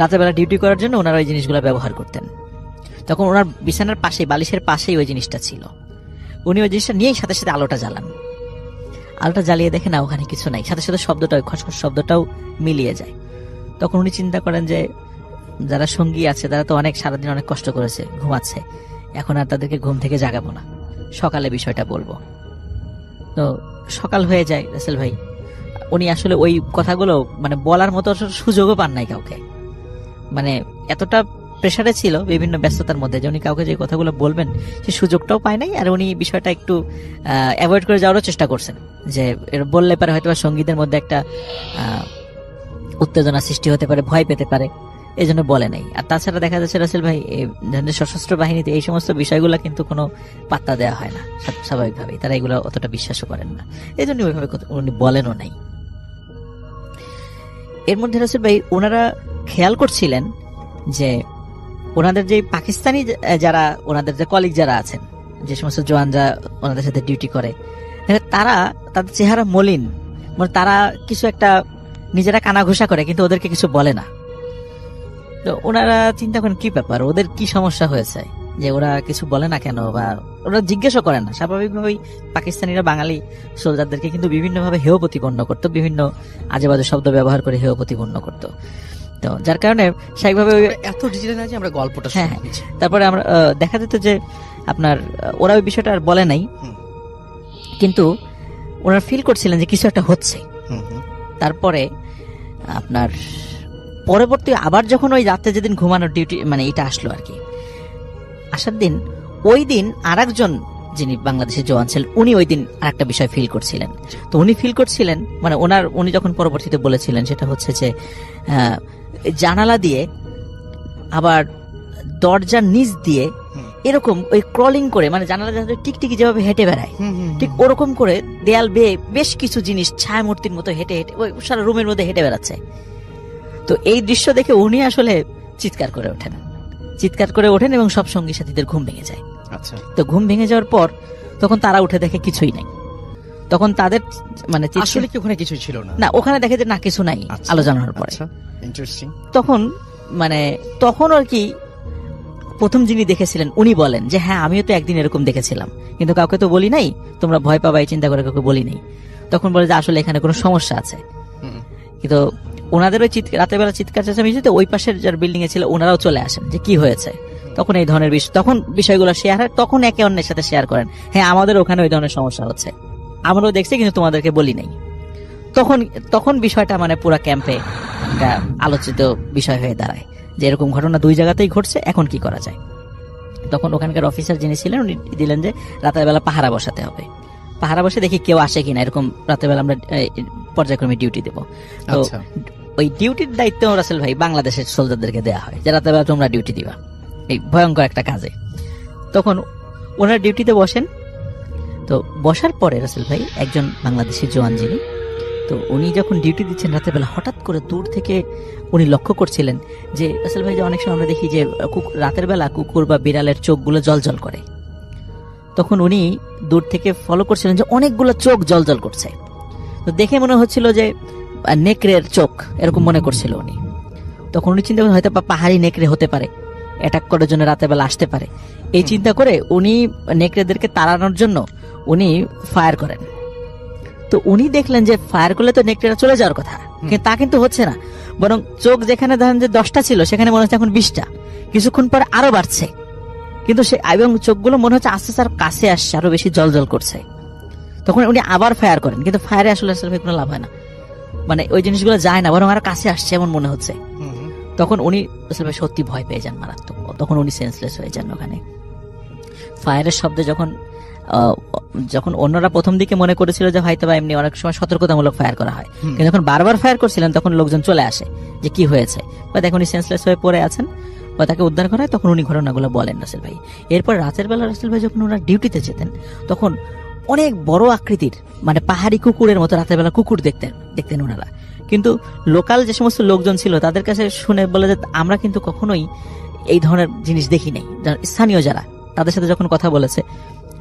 রাতের বেলা ডিউটি করার জন্য ওনারা ওই জিনিসগুলো ব্যবহার করতেন। তখন ওনার বিছানার পাশে, বালিশের পাশেই ওই জিনিসটা ছিল। উনি ওই জিনিসটা নিয়েই সাথে সাথে আলোটা জ্বালান। আলোটা জ্বালিয়ে দেখে না ওখানে কিছু নাই, সাথে সাথে শব্দটা, খসখস শব্দটাও মিলিয়ে যায়। তখন উনি চিন্তা করেন যে যারা সঙ্গী আছে তারা তো অনেক সারাদিন অনেক কষ্ট করেছে, ঘুমাচ্ছে, এখন আর তাদেরকে ঘুম থেকে জাগাবো না, সকালে বিষয়টা বলবো। তো সকাল হয়ে যায়, রাসেল ভাই উনি আসলে ওই কথাগুলো মানে বলার মতো আসলে সুযোগও পান নাই কাউকে, মানে এতটা প্রেসারে ছিল বিভিন্ন ব্যস্ততার মধ্যে যে উনি কাউকে যে কথাগুলো বলবেন সে সুযোগটাও পায় নাই। আর উনি বিষয়টা একটু অ্যাভয়েড করে যাওয়ারও চেষ্টা করছেন, যে এর বললে পারে হয়তো সঙ্গীদের মধ্যে একটা উত্তেজনা সৃষ্টি হতে পারে, ভয় পেতে পারে, এই জন্য বলে নাই। আর তাছাড়া দেখা যাচ্ছে রাসেল ভাই এই ধরনের সশস্ত্র বাহিনীতে এই সমস্ত বিষয়গুলো কিন্তু কোনো পাত্তা দেওয়া হয় না স্বাভাবিকভাবেই, তারা এগুলো অতটা বিশ্বাসও করেন না, এই জন্য ওইভাবে উনি বলেনও নাই। এর মধ্যে রাসেল ভাই ওনারা খেয়াল করছিলেন যে ওনাদের যে পাকিস্তানি যারা ওনাদের যে কলিগ যারা আছেন, যে সমস্ত জওয়ানরা ওনাদের সাথে ডিউটি করে, তারা তাদের চেহারা মলিন, মানে তারা কিছু একটা নিজেরা কানাঘুষা করে কিন্তু ওদেরকে কিছু বলে না। তো ওনারা চিন্তা করেন কি ব্যাপার, ওদের কি সমস্যা হয়েছে যে ওরা কিছু বলে না কেন, বা ওরা জিজ্ঞাসা করেন না। স্বাভাবিকভাবেই পাকিস্তানিরা বাঙালি সোলজারদেরকে কিন্তু বিভিন্নভাবে হেয় প্রতিপন্ন করতো, বিভিন্ন আজে বাজে শব্দ ব্যবহার করে হেয় প্রতিপন্ন করতো। তো যার কারণে স্বাভাবিকভাবে এত ডিটেলে না যে আমরা গল্পটা হ্যাঁ, শুনছি। তারপরে আমরা দেখা যেত যে আপনার ওরা ওই বিষয়টা আর বলে নাই, কিন্তু ওনারা ফিল করছিলেন যে কিছু একটা হচ্ছে। তারপরে আপনার পরবর্তী আবার যখন ওই রাতে যেদিন ঘুমানোর ডিউটি মানে এটা আসলো আর কি, আসার দিন ওই দিন আরেকজন যিনি বাংলাদেশের জওয়ান ছিলেন উনি ওই দিন আরেকটা বিষয় ফিল করছিলেন। তো উনি ফিল করছিলেন মানে উনি যখন পরবর্তীতে বলেছিলেন সেটা হচ্ছে যে জানালা দিয়ে আবার দরজার নিচ দিয়ে এরকম ওই ক্রলিং করে, মানে জানালা টিকটিকি যেভাবে হেঁটে বেড়ায় ঠিক ওরকম করে দেয়াল বেয়ে বেশ কিছু জিনিস ছায়া মূর্তির মতো হেঁটে হেঁটে ওই সারা রুমের মধ্যে হেঁটে বেড়াচ্ছে। তো এই দৃশ্য দেখে উনি আসলে চিৎকার করে ওঠেন এবং সব সঙ্গী সাথীদের ঘুম ভেঙে যায়। আচ্ছা, তো ঘুম ভেঙে যাওয়ার পর তখন তারা উঠে দেখে কিছুই নাই। তখন তাদের মানে আসলে কি ওখানে কিছু ছিল না? না, ওখানে দেখে যে না কিছু নাই। আচ্ছা, আলো জানানোর পরে ইন্টারেস্টিং। তখন আর কি প্রথম যিনি দেখেছিলেন উনি বলেন যে হ্যাঁ আমিও তো একদিন এরকম দেখেছিলাম, কিন্তু কাউকে তো বলি নাই, তোমরা ভয় পাবা এই চিন্তা করে কাউকে বলি নাই। তখন বলে যে আসলে এখানে কোনো সমস্যা আছে। কিন্তু ওনাদের ওই রাতের বেলা চিৎকার চেঁচামেচিতে ওই পাশের যার বিল্ডিং এ ছিল ওনারাও চলে আসেন যে কি হয়েছে। তখন এই ধরনের তখন বিষয়গুলো শেয়ার হয়, তখন একে অন্যের সাথে শেয়ার করেন, হ্যাঁ আমাদের ওখানে ওই ধরনের সমস্যা হচ্ছে, আমরাও দেখছি কিন্তু তোমাদেরকে বলি নাই। তখন বিষয়টা মানে পুরো ক্যাম্পে একটা আলোচিত বিষয় হয়ে দাঁড়ায় যে এরকম ঘটনা দুই জায়গাতেই ঘটছে, এখন কি করা যায়। তখন ওখানকার অফিসার যিনি ছিলেন উনি দিলেন যে রাতের বেলা পাহারা বসাতে হবে, পাহারা বসে দেখি কেউ আসে কিনা, এরকম রাতের বেলা আমরা পর্যায়ক্রমে ডিউটি দেব। তো ওই ডিউটির দায়িত্ব রাসেল ভাই বাংলাদেশের সোলজারদেরকে দেওয়া হয় যে রাতের বেলা তোমরা ডিউটি দিবা এই ভয়ঙ্কর একটা কাজে। তখন ওনারা ডিউটিতে বসেন। তো বসার পরে রাসেল ভাই একজন বাংলাদেশি জওয়ান যিনি, তো উনি যখন ডিউটি দিচ্ছেন রাতের বেলা হঠাৎ করে দূর থেকে উনি লক্ষ্য করছিলেন যে রাসেল ভাই যে অনেক সময় আমরা দেখি যে রাতের বেলা কুকুর বা বিড়ালের চোখগুলো জলজল করে, তখন উনি দূর থেকে ফলো করছিলেন যে অনেকগুলো চোখ জলজল করছে। তো দেখে মনে হচ্ছিল যে নেকড়ের চোখ এরকম মনে করছিল উনি। তখন উনি চিন্তা করেন হয়তো পাহাড়ি নেকড়ে হতে পারে, অ্যাটাক করার জন্য রাতের বেলা আসতে পারে। এই চিন্তা করে উনি নেকড়েদেরকে তাড়ানোর জন্য উনি ফায়ার করেন। তো উনি দেখলেন যে ফায়ার করলে তো নেকড়েরা চলে যাওয়ার কথা, কিন্তু তা কিন্তু হচ্ছে না, বরং চোখ যেখানে ধরেন যে 10টা ছিল সেখানে মনে হচ্ছে এখন 20টা, কিছুক্ষণ পর আরো বাড়ছে, কিন্তু সে এবং চোখগুলো মনে হচ্ছে আস্তে আস্তে কাছে আসছে, আরো বেশি জলজল করছে। তখন উনি আবার ফায়ার করেন, কিন্তু ফায়ারে আসলে কোনো লাভ হয় না, মানে ওই জিনিসগুলো যায় না, বরং আরো কাছে আসছে এমন মনে হচ্ছে। তখন উনি আসলে সত্যি ভয় পেয়ে যান মারাত্মক, তখন উনি সেন্সলেস হয়ে যান ওখানে। ফায়ারের শব্দে যখন অন্যরা প্রথম দিকে মনে করেছিল যে হয়তো বা এমনি অনেক সময় সতর্কতামূলক ফায়ার করা হয়, কিন্তু যখন বারবার ফায়ার করছিলেন তখন লোকজন চলে আসে যে কি হয়েছে, বা দেখুন উনি সেন্সলেস হয়ে পড়ে আছেন, বা তাকে উদ্ধার করা হয়। তখন উনি ঘটনাগুলো বলেন রাসেল ভাই। এরপর রাতের বেলা রাসেল ভাই যখন ওনারা ডিউটিতে যেতেন তখন অনেক বড় আকৃতির মানে পাহাড়ি কুকুরের মতো রাতের বেলা কুকুর দেখতেন ওনারা, কিন্তু লোকাল যে সমস্ত লোকজন ছিল তাদের কাছে শুনে বলে যে আমরা কিন্তু কখনোই এই ধরনের জিনিস দেখি নাই। স্থানীয় যারা তাদের সাথে যখন কথা বলেছে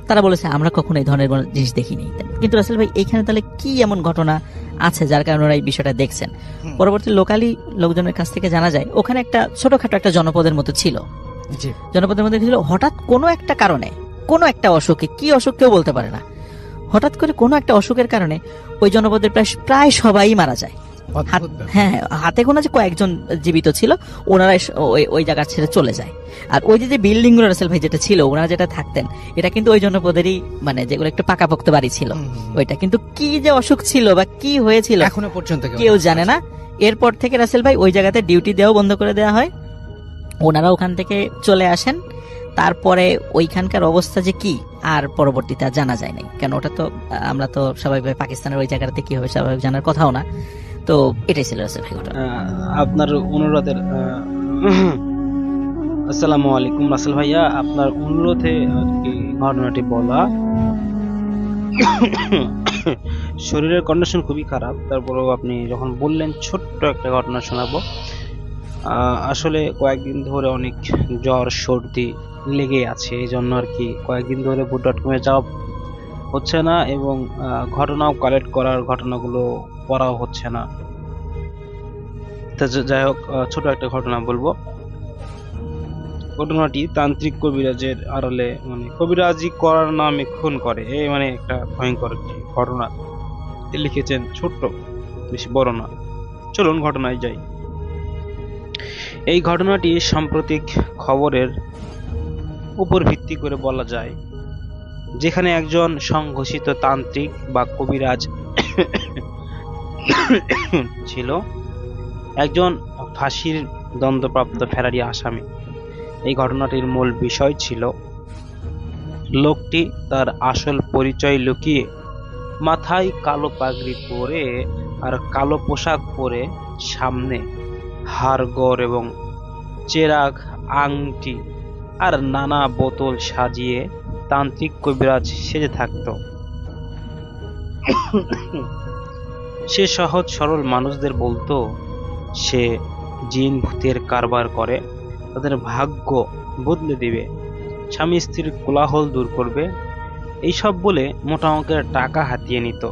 তারা বলেছে আমরা কখনো এই ধরনের জিনিস দেখিনি। কিন্তু রাসেল ভাই এইখানে তাহলে কি এমন ঘটনা আছে যার কারণে ওরা এই বিষয়টা দেখছেন? পরবর্তী লোকালি লোকজনের কাছ থেকে জানা যায় ওখানে একটা ছোটখাটো একটা জনপদের মতো ছিল, জনপদের মধ্যে ছিল হঠাৎ কোনো একটা কারণে, কোনো একটা অসুখে, কি অসুখ কেউ বলতে পারে না, হঠাৎ করে কোনো একটা অসুখের কারণে ওই জনপদের প্রায় সবাই মারা যায়। অদ্ভুত ব্যাপার। হ্যাঁ, হাতে গোনা যে কয়েকজন জীবিত ছিল, ওনারা ওই জায়গা ছেড়ে চলে যায়। আর ওই যে বিল্ডিং গুলো রাসেল ভাই যেটা ছিল, ওনারা যেটা থাকতেন, এটা কিন্তু ওই জনপদেরই, মানে যেগুলো একটু পাকাপোক্ত বাড়ি ছিল ওইটা। কিন্তু কি যে অসুখ ছিল বা কি হয়েছিল এখনো পর্যন্ত কেউ জানে না। এরপর থেকে রাসেল ভাই ওই জায়গাতে ডিউটি দেওয়া বন্ধ করে দেওয়া হয়, ওনারা ওখান থেকে চলে আসেন। তারপরে ওইখানকার অবস্থা যে কি আর পরবর্তীতে আর জানা যায় নাই, কেন ওটা তো আমরা তো স্বাভাবিকভাবে পাকিস্তানের ওই জায়গাতে কি হবে স্বাভাবিক জানার কথাও না। তো এটাই ছিল রাসেল ভাই ঘটনা। আপনার অনুরোধের আসসালামু আলাইকুম রাসেল ভাইয়া, আপনার অনুরোধে আর কি ঘটনাটি বলা। শরীরের কন্ডিশন খুবই খারাপ, তারপরেও আপনি যখন বললেন ছোট্ট একটা ঘটনা শোনাবো। আসলে কয়েকদিন ধরে অনেক জ্বর সর্দি লেগে আছে, এই জন্য আর কি কয়েকদিন ধরে ভুট.কমে যাওয়া হচ্ছে না, এবং ঘটনাও কালেক্ট করার ঘটনাগুলো পড়াও হচ্ছে না। যাই হোক, ছোট একটা ঘটনা বলবো। ঘটনাটি তান্ত্রিক কবিরাজের আড়ালে, মানে কবিরাজি করার নামে খুন করে, এই মানে একটা ভয়ঙ্কর একটি ঘটনা লিখেছেন, ছোট্ট, বেশি বড় না। চলুন ঘটনায় যাই। এই ঘটনাটি সাম্প্রতিক খবরের উপর ভিত্তি করে বলা যায়, যেখানে একজন সংঘোষিত তান্ত্রিক বা কবিরাজ ছিল একজন ফাঁসির দণ্ডপ্রাপ্ত ফেরারি আসামি। এই ঘটনাটির মূল বিষয় ছিল, লোকটি তার আসল পরিচয় লুকিয়ে মাথায় কালো পাগড়ি পরে আর কালো পোশাক পরে সামনে হাড়গড় এবং চেরাগ, আংটি আর নানা বোতল সাজিয়ে তান্ত্রিক কবিরাজ সেজে থাকত। সে সহজ সরল মানুষদের বলতো সে জিন ভূতের কারবার করে, তাদের ভাগ্য বদলে দিবে, স্বামী স্ত্রীর কোলাহল দূর করবে, এইসব বলে মোটা অঙ্কের টাকা হাতিয়ে নিত।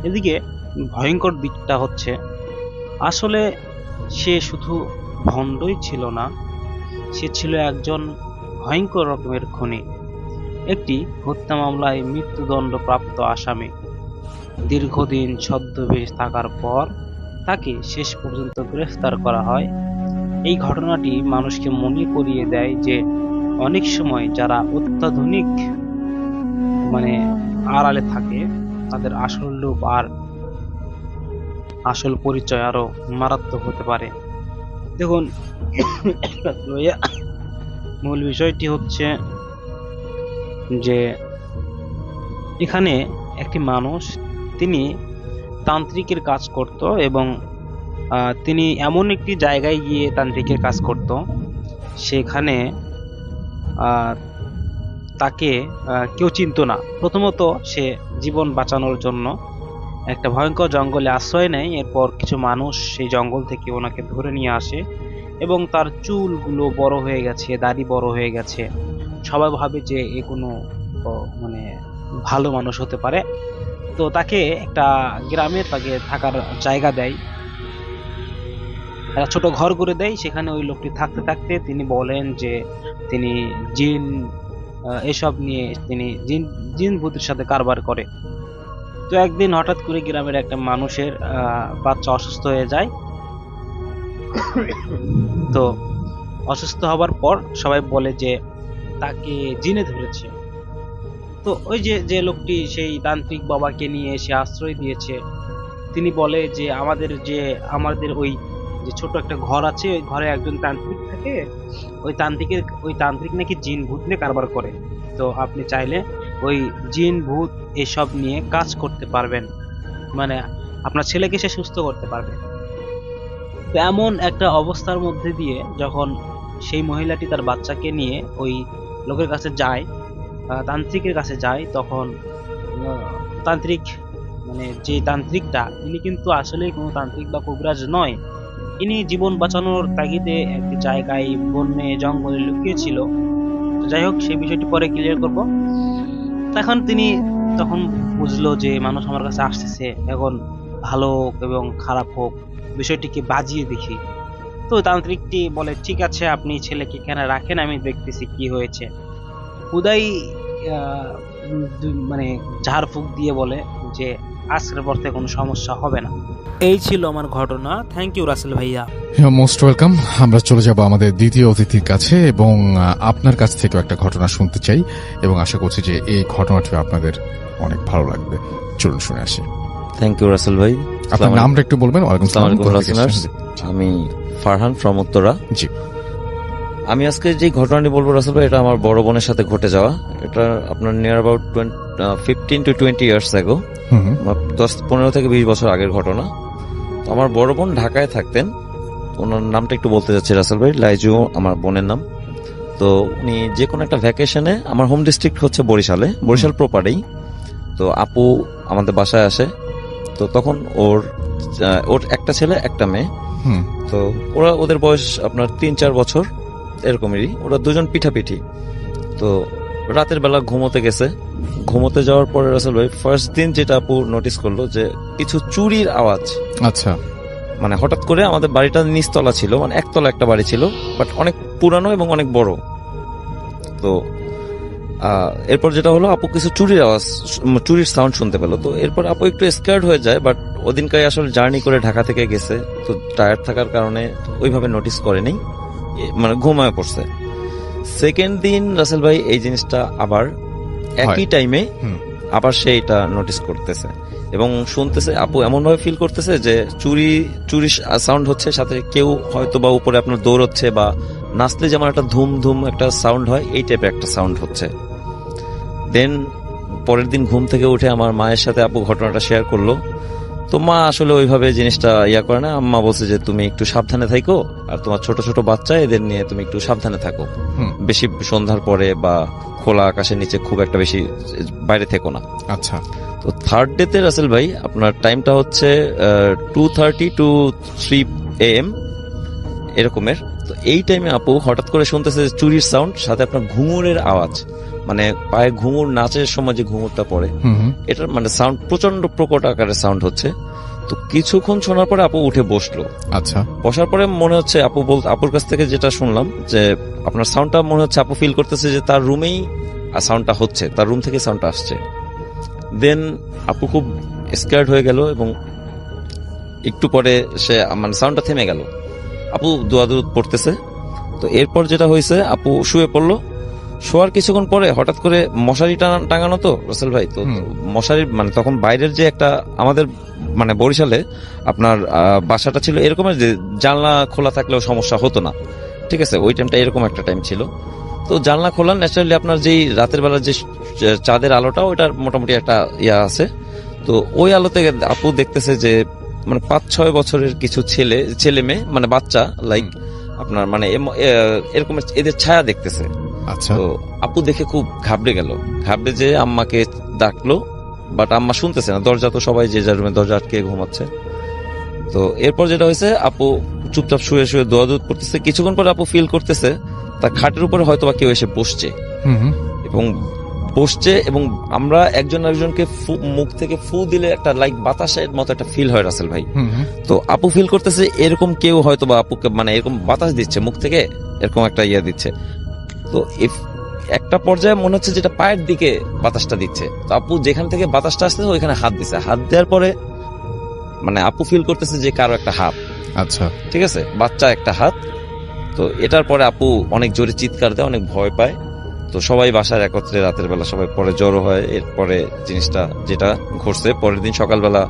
এদিকে ভয়ঙ্কর দিকটা হচ্ছে, আসলে সে শুধু ভণ্ডই ছিল না, সে ছিল একজন ভয়ঙ্কর রকমের খুনি, একটি হত্যা মামলায় মৃত্যুদণ্ডপ্রাপ্ত আসামি। দীর্ঘদিন ছদ্মবেশ থাকার পর তাকে শেষ পর্যন্ত গ্রেফতার করা হয়। এই ঘটনাটি মানুষকে মনে করিয়ে দেয় যে অনেক সময় যারা অত্যাধুনিক মানে আড়ালে থাকে, তাদের আসল রূপ আর আসল পরিচয় আরো মারাত্মক হতে পারে। দেখুন, মূল বিষয়টি হচ্ছে যে এখানে একটি মানুষ, তিনি তান্ত্রিকের কাজ করত, এবং তিনি এমন একটি জায়গায় গিয়ে তান্ত্রিকের কাজ করত, সেখানে তাকে কেউ চিনত না। প্রথমত সে জীবন বাঁচানোর জন্য একটা ভয়ঙ্কর জঙ্গলে আশ্রয় নেয়। এরপর কিছু মানুষ সেই জঙ্গল থেকে ওনাকে ধরে নিয়ে আসে, এবং তার চুলগুলো বড় হয়ে গেছে, দাড়ি বড় হয়ে গেছে। সবাই ভাবে যে এ কোনো মানে ভালো মানুষ হতে পারে, তো তাকে একটা গ্রামে তাকে থাকার জায়গা দেয়, একটা ছোট ঘর করে দেয়। সেখানে ওই লোকটি থাকতে থাকতে তিনি বলেন যে তিনি জিন এসব নিয়ে তিনি জিন ভূতের সাথে কারবার করে। তো একদিন হঠাৎ করে গ্রামের একটা মানুষের বাচ্চা অসুস্থ হয়ে যায়। তো অসুস্থ হবার পর সবাই বলে যে তাকে জিনে ধরেছে। তো ওই যে লোকটি সেই তান্ত্রিক বাবাকে নিয়ে এসে আশ্রয় দিয়েছে, তিনি বলে যে আমাদের ওই যে ছোট একটা ঘর আছে, ওই ঘরে একজন তান্ত্রিক থাকে, ওই তান্ত্রিক নাকি জিন ভূত নিয়ে কারবার করে। তো আপনি চাইলে ওই জিন ভূত এসব নিয়ে কাজ করতে পারবেন, মানে আপনার ছেলেকে সে সুস্থ করতে পারবে। তো এমন একটা অবস্থার মধ্যে দিয়ে যখন সেই মহিলাটি তার বাচ্চাকে নিয়ে ওই লোকের কাছে যায়, তান্ত্রিকের কাছে যায়, তখন তান্ত্রিক মানে যে তান্ত্রিকটা, ইনি কিন্তু আসলে কোনো তান্ত্রিক বা কবিরাজ নয়। ইনি জীবন বাঁচানোর তাগিদে একটি জায়গায় বন্যে জঙ্গলে লুকিয়েছিল। তো যাই হোক, সেই বিষয়টি পরে ক্লিয়ার করব। এখন তিনি তখন বুঝলো যে মানুষ আমার কাছে আসতেছে, এখন ভালো হোক এবং খারাপ হোক, বিষয়টিকে বাজিয়ে দেখি। তো তান্ত্রিকটি বলে, ঠিক আছে, আপনি ছেলেকে এখানে রাখেন, আমি দেখতেছি কি হয়েছে। উদয় মানে ঝাড়ফুঁক দিয়ে বলে যে আজকের পর থেকে কোনো সমস্যা হবে না। এই ছিল আমার ঘটনা। থ্যাংক ইউ রাসেল ভাইয়া। Most welcome. আমরা চলে যাব আমাদের দ্বিতীয় অতিথির কাছে এবং আপনার কাছ থেকেও একটা ঘটনা শুনতে চাই এবং আশা করছি যে এই ঘটনাটি আপনাদের অনেক ভালো লাগবে। চলুন শুনে আসি। থ্যাংক ইউ রাসেল ভাই। আপনার নামটা একটু বলবেন? ওয়ালাইকুম আসসালামু আলাইকুম কোথা থেকে listeners। এসেছেন? আমি ফারহান ফ্রম উত্তরা। জি। আমি আজকে যে ঘটনাটি বলবো রাসেল ভাই, এটা আমার বড় বোনের সাথে ঘটে যাওয়া। এটা আপনার near about 15 to 20 years ago, 15 থেকে 20 বছর আগের ঘটনা। তো আমার বড় বোন ঢাকায় থাকতেন। ওনার নামটা একটু বলতে যাচ্ছি রাসেল ভাই, লাইজু আমার বোনের নাম। তো উনি যে কোনো একটা ভ্যাকেশনে, আমার হোম ডিস্ট্রিক্ট হচ্ছে বরিশাল প্রপারেই। তো আপু আমাদের বাসায় আসে। তো তখন ওর একটা ছেলে একটা মেয়ে। তো ওদের বয়স আপনার 3-4 বছর এরকমই। ওরা দুজন পিঠাপিঠি। তো রাতের বেলা ঘুমোতে গেছে। ঘুমোতে যাওয়ার পরে রাসেল ভাই ফার্স্ট দিন যেটা আপু নোটিস করলো যে কিছু চুরির আওয়াজ। আচ্ছা। মানে হঠাৎ করে আমাদের বাড়িটা নিচতলা ছিল, মানে একতলা একটা বাড়ি ছিল, বাট অনেক পুরানো এবং অনেক বড়। তো এরপর যেটা হলো, আপু কিছু চুরির সাউন্ড শুনতে পেলো। তো এরপর আপু একটু স্কেয়ার্ড হয়ে যায়, বাট ওদিনকাই আসলে জার্নি করে ঢাকা থেকে গেছে, তো টায়ার্ড থাকার কারণে ওইভাবে নোটিস করেনি, মানে ঘুমায় পড়ছে। সেকেন্ড দিন রাসেল ভাই এই জিনিসটা আবার একই টাইমে আবার সে এটা নোটিস করতেছে এবং শুনতেছে। আপু এমন ভাবে ফিল করতেছে যে চুরি সাউন্ড হচ্ছে, সাথে কেউ হয়তো বা উপরে আপনার দৌড়চ্ছে বা নাচলে যেমন একটা ধুম ধুম একটা সাউন্ড হয়, এই টাইপের একটা সাউন্ড হচ্ছে। দেন পরের দিন ঘুম থেকে উঠে আমার মায়ের সাথে আপু ঘটনাটা শেয়ার করলো। তো মা আসলে ওইভাবে জিনিসটা করে না। আম্মা বলছে যে তুমি একটু সাবধানে থাকো, আর তোমার ছোট ছোট বাচ্চা, এদের নিয়ে তুমি একটু সাবধানে থাকো, বেশি সন্ধ্যার পরে বা খোলা আকাশের নিচে খুব একটা বেশি বাইরে থেকো না। আচ্ছা। তো থার্ড ডেতে রাসেল ভাই আপনার টাইমটা হচ্ছে 2:30 to 3 AM এরকমের। তো এই টাইমে আপু হঠাৎ করে শুনতেছে চুরির সাউন্ড, সাথে আপনার ঘুঙুরের আওয়াজ, মানে পায়ে ঘুঙুর নাচের সময় যে ঘুঙুরটা পড়ে, এটার মানে সাউন্ড প্রচন্ড প্রকট আকারের সাউন্ড হচ্ছে। তো কিছুক্ষণ শোনার পরে আপু উঠে বসলো। আচ্ছা। বসার পরে মনে হচ্ছে আপুর কাছ থেকে যেটা শুনলাম যে আপনার সাউন্ডটা মনে হচ্ছে আপু ফিল করতেছে যে তার রুমেই সাউন্ডটা হচ্ছে, তার রুম থেকে সাউন্ডটা আসছে। দেন আপু খুব স্কেয়ার্ড হয়ে গেল এবং একটু পরে সে মানে সাউন্ডটা থেমে গেল। আপু দোয়া দূর পড়তেছে। তো এরপর যেটা হয়েছে, আপু শুয়ে পড়লো। শোয়ার কিছুক্ষণ পরে হঠাৎ করে মশারি টাঙানো তো রাসেল ভাই, তো মশারি মানে তখন বাইরের যে একটা আমাদের মানে বরিশালে আপনার বাসাটা ছিল এরকমের যে জানলা খোলা থাকলেও সমস্যা হতো না, ঠিক আছে? ওই টাইমটা এরকম একটা টাইম ছিল। তো জানলা খোলা, ন্যাচারালি আপনার যেই রাতের বেলা যে চাঁদের আলোটা, ওইটার মোটামুটি একটা আছে। তো ওই আলোতে আপু দেখতেছে যে মানে 5-6 বছরের কিছু ছেলে মেয়ে, মানে বাচ্চা লাইক আপনার মানে এরকম এদের ছায়া দেখতেছে। আচ্ছা। তো আপু দেখে খুব ঘাবড়ে গেল, ঘাবড়ে যে আম্মাকে ডাকলো, বাট আম্মা শুনতেছে না। দরজা তো সবাই যে যার রুমে দরজা আটকে ঘুমাচ্ছে। তো এরপর যেটা হয়েছে, আপু চুপচাপ শুয়ে শুয়ে দোয়া দুধ করতেছে। কিছুক্ষণ পর আপু ফিল করতেছে তার খাটের উপরে হয়তো বা কেউ এসে বসছে এবং আমরা একজন আরেকজনকে মুখ থেকে ফু দিলে একটা লাইক বাতাসের মতো একটা ফিল হয় রাসেল ভাই। তো আপু ফিল করতেছে এরকম কেউ হয়তো বা আপুকে মানে এরকম বাতাস দিচ্ছে মুখ থেকে, এরকম একটা দিচ্ছে। তো একটা পর্যায়ে মনে হচ্ছে যেটা পায়ের দিকে বাতাসটা দিচ্ছে। তো আপু যেখান থেকে বাতাসটা আসছে ওইখানে হাত দিচ্ছে। হাত দেওয়ার পরে মানে আপু ফিল করতেছে যে কারো একটা হাত। আচ্ছা। ঠিক আছে, বাচ্চা একটা হাত। তো এটার পরে আপু অনেক জোরে চিৎকার দেয়, অনেক ভয় পায়। তো সবাই বাসার একত্রে রাতের বেলা সবাই পরে জড়ো হয়। এরপরে জিনিসটা যেটা ঘটছে, পরের দিন সকালবেলা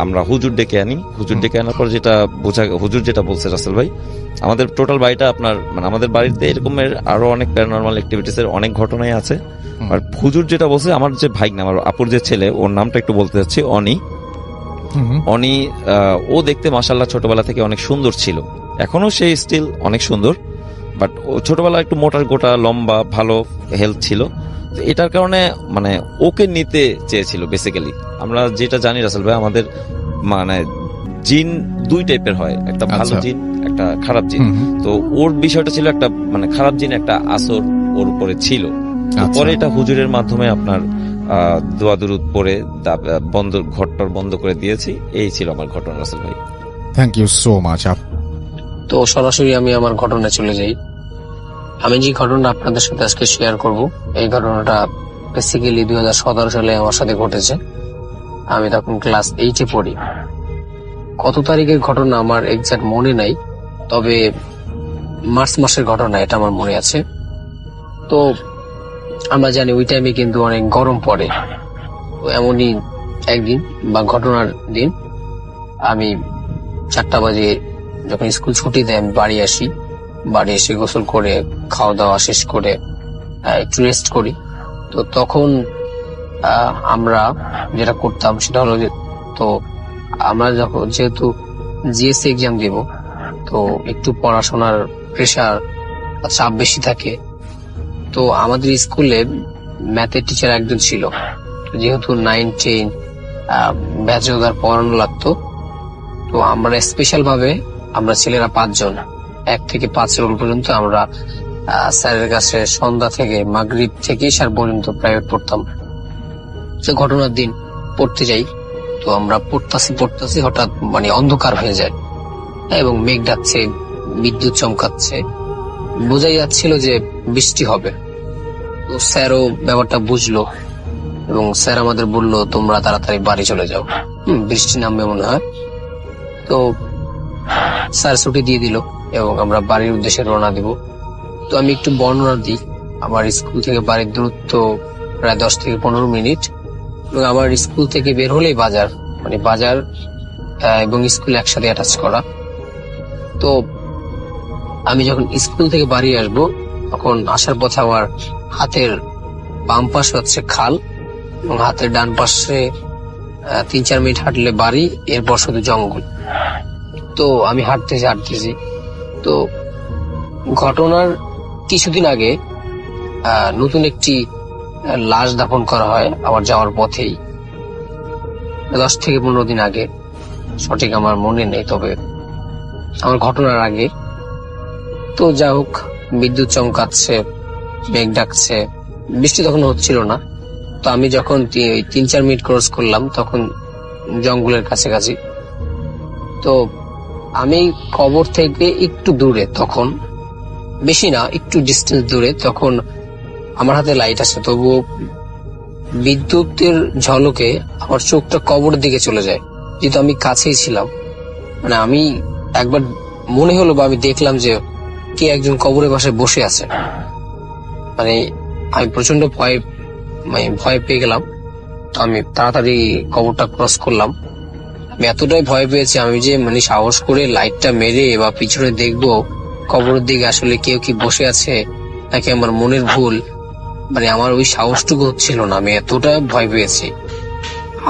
আমরা হুজুর ডেকে আনি। হুজুর ডেকে আনার পর যেটা হুজুর যেটা বলছে রাসেল ভাই, আমাদের টোটাল বাড়িটা আপনার মানে আমাদের বাড়িতে এরকমের আরো অনেক প্যারানরমাল অ্যাক্টিভিটিস এর অনেক ঘটনাই আছে। আর হুজুর যেটা বলছে, আমার যে ভাই না, আমার আপুর যে ছেলে, ওর নামটা একটু বলতে যাচ্ছি, অনি। ও দেখতে মাশাআল্লাহ ছোটবেলা থেকে অনেক সুন্দর ছিল, এখনো সে স্টিল অনেক সুন্দর, বাট ও ছোটবেলা একটু মোটা গোটা লম্বা, ভালো হেলথ ছিল। তো এটার কারণে মানে ওকে নিতে চেয়েছিল বেসিক্যালি। আমরা যেটা জানি রাসেল ভাই, আমাদের মানে জিন 2 টাইপের হয়, একটা ভালো জিন, একটা খারাপ জিন। তো ওর বিষয়টা ছিল একটা মানে খারাপ জিন, একটা আসর ওর উপরে ছিল। পরে এটা হুজুরের মাধ্যমে আপনার দোয়া দুরুদ পড়ে ঘরটার বন্ধ করে দিয়েছি। এই ছিল আমার ঘটনা রাসেল ভাই। Thank you so much. তো সরাসরি আমি আমার ঘটনায় চলে যাই। আমি যে ঘটনা আপনাদের সাথে আজকে শেয়ার করব, এই ঘটনাটা বেসিক্যালি 2017 সালে আমার সাথে ঘটেছে। আমি তখন ক্লাস 8-এ পড়ি। কত তারিখের ঘটনা আমার এক্সাক্ট মনে নাই, তবে মার্চ মাসের ঘটনা এটা আমার মনে আছে। তো আমরা জানি ওই টাইমে কিন্তু অনেক গরম পড়ে। তো এমনই একদিন বা ঘটনার দিন আমি 4টা বাজে যখন স্কুল ছুটি দেয় আমি বাড়ি আসি। বাড়ি এসে গোসল করে খাওয়া দাওয়া শেষ করে একটু রেস্ট করি। তো তখন আমরা যেটা করতাম সেটা হলো যে, তো আমরা যখন যেহেতু জিএসসি এক্সাম দিব, তো একটু পড়াশোনার প্রেশার চাপ বেশি থাকে। তো আমাদের স্কুলে ম্যাথের টিচার একজন ছিল, যেহেতু 9-10 ব্যাচলর পড়ানো লাগতো। তো আমরা স্পেশাল ভাবে আমরা ছেলেরা 5 জন 1 থেকে 5 রোল পর্যন্ত আমরা স্যারের কাছে সন্ধ্যা থেকে মাগরিব থেকে ইশার পর্যন্ত প্রাইভেট পড়তাম। তো ঘটনার দিন পড়তে যাই, তো আমরা পড়তাছি হঠাৎ মানে অন্ধকার হয়ে যায় এবং মেঘ ডাকছে, বিদ্যুৎ চমকাচ্ছে, বোঝাই যাচ্ছিল যে বৃষ্টি হবে। তো স্যারও ব্যাপারটা বুঝলো এবং স্যার আমাদের বললো তোমরা তাড়াতাড়ি বাড়ি চলে যাও, বৃষ্টি নামবে মনে হয়। তো স্যার ছুটি দিয়ে দিল এবং আমরা বাড়ির উদ্দেশ্যে রওনা দিব। তো আমি একটু বর্ণনা দিই। আমার স্কুল থেকে বাড়ির দূরত্ব প্রায় 10 থেকে 15 মিনিট এবং আমার স্কুল থেকে বের হলেই বাজার, মানে বাজার এবং স্কুল একসাথে অ্যাটাচ করা। তো আমি যখন স্কুল থেকে বাড়ি আসব তখন আসার পথে আমার হাতের বাম পাশে হচ্ছে খাল এবং হাতের ডান পাশে 3-4 মিনিট হাঁটলে বাড়ি, এরপর শুধু জঙ্গল। তো আমি হাঁটতেছি। তো ঘটনার কিছুদিন আগে নতুন একটি লাশ দাফন করা হয় আমার যাওয়ার পথেই, 10 থেকে 15 দিন আগে, সঠিক আমার মনে নেই, তবে আমার ঘটনার আগে। তো যা হোক, বিদ্যুৎ চমকাচ্ছে, মেঘ ডাকছে, বৃষ্টি তখন হচ্ছিল না। তো আমি যখন 3-4 মিনিট ক্রস করলাম তখন জঙ্গলের কাছাকাছি। তো আমি কবর থেকে একটু দূরে, তখন বেশি না, একটু ডিস্টেন্স দূরে, তখন আমার হাতে লাইট আছে, তবুও বিদ্যুতের ঝলকে আমার চোখটা কবরের দিকে চলে যায়, যেহেতু আমি কাছেই ছিলাম। মানে আমি একবার মনে হলো বা আমি দেখলাম যে কে একজন কবরের পাশে বসে আছে। মানে আমি প্রচন্ড ভয় পেয়ে গেলাম। আমি তাড়াতাড়ি কবরটা ক্রস করলাম। আমি এতটাই ভয় পেয়েছি আমি যে মানে সাহস করে লাইটটা মেরে বা পিছনে দেখবো কবরের দিকে আসলে কেউ কি বসে আছে নাকি আমার মনের ভুল, মানে আমার ওই সাহসটুকু হচ্ছিল না। আমি এতটা ভয় পেয়েছি।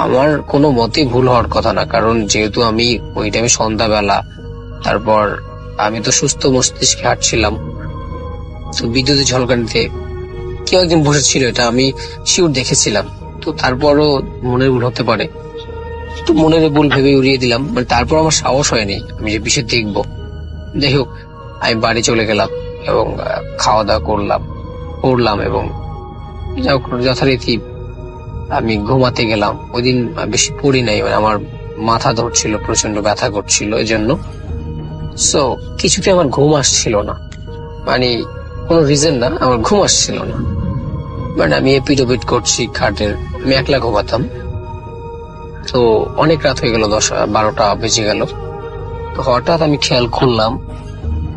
আমার কোনো মতেই ভুল হওয়ার কথা না, কারণ যেহেতু আমি ওই টাইমে সন্ধ্যাবেলা, তারপর আমি তো সুস্থ মস্তিষ্কে হাঁটছিলাম। তো বিদ্যুতের ঝলকানিতে কেউ একজন বসেছিল, এটা আমি শিওর দেখেছিলাম। তো তারপরও মনের ভুল হতে পারে, তো মনের ভুল ভেবে উড়িয়ে দিলাম। মানে তারপর আমার সাহস হয়নি আমি যে বিষয় দেখবো। যাই হোক, আমি বাড়ি চলে গেলাম এবং খাওয়া দাওয়া করলাম এবং যথারীতি আমি ঘুমাতে গেলাম। ওই দিন বেশি পড়ি নাই, মানে আমার মাথা ধরছিল, প্রচন্ড ব্যথা করছিল, এই জন্য সো কিছুতে আমার ঘুম আসছিল না। মানে কোনো রিজন না, আমার ঘুম আসছিল না। মানে আমি এপিট ওপিট করছি খাটের, আমি একলা ঘুমাতাম। তো অনেক রাত হয়ে গেল, 10-12টা বেজে গেল। তো হঠাৎ আমি খেয়াল করলাম,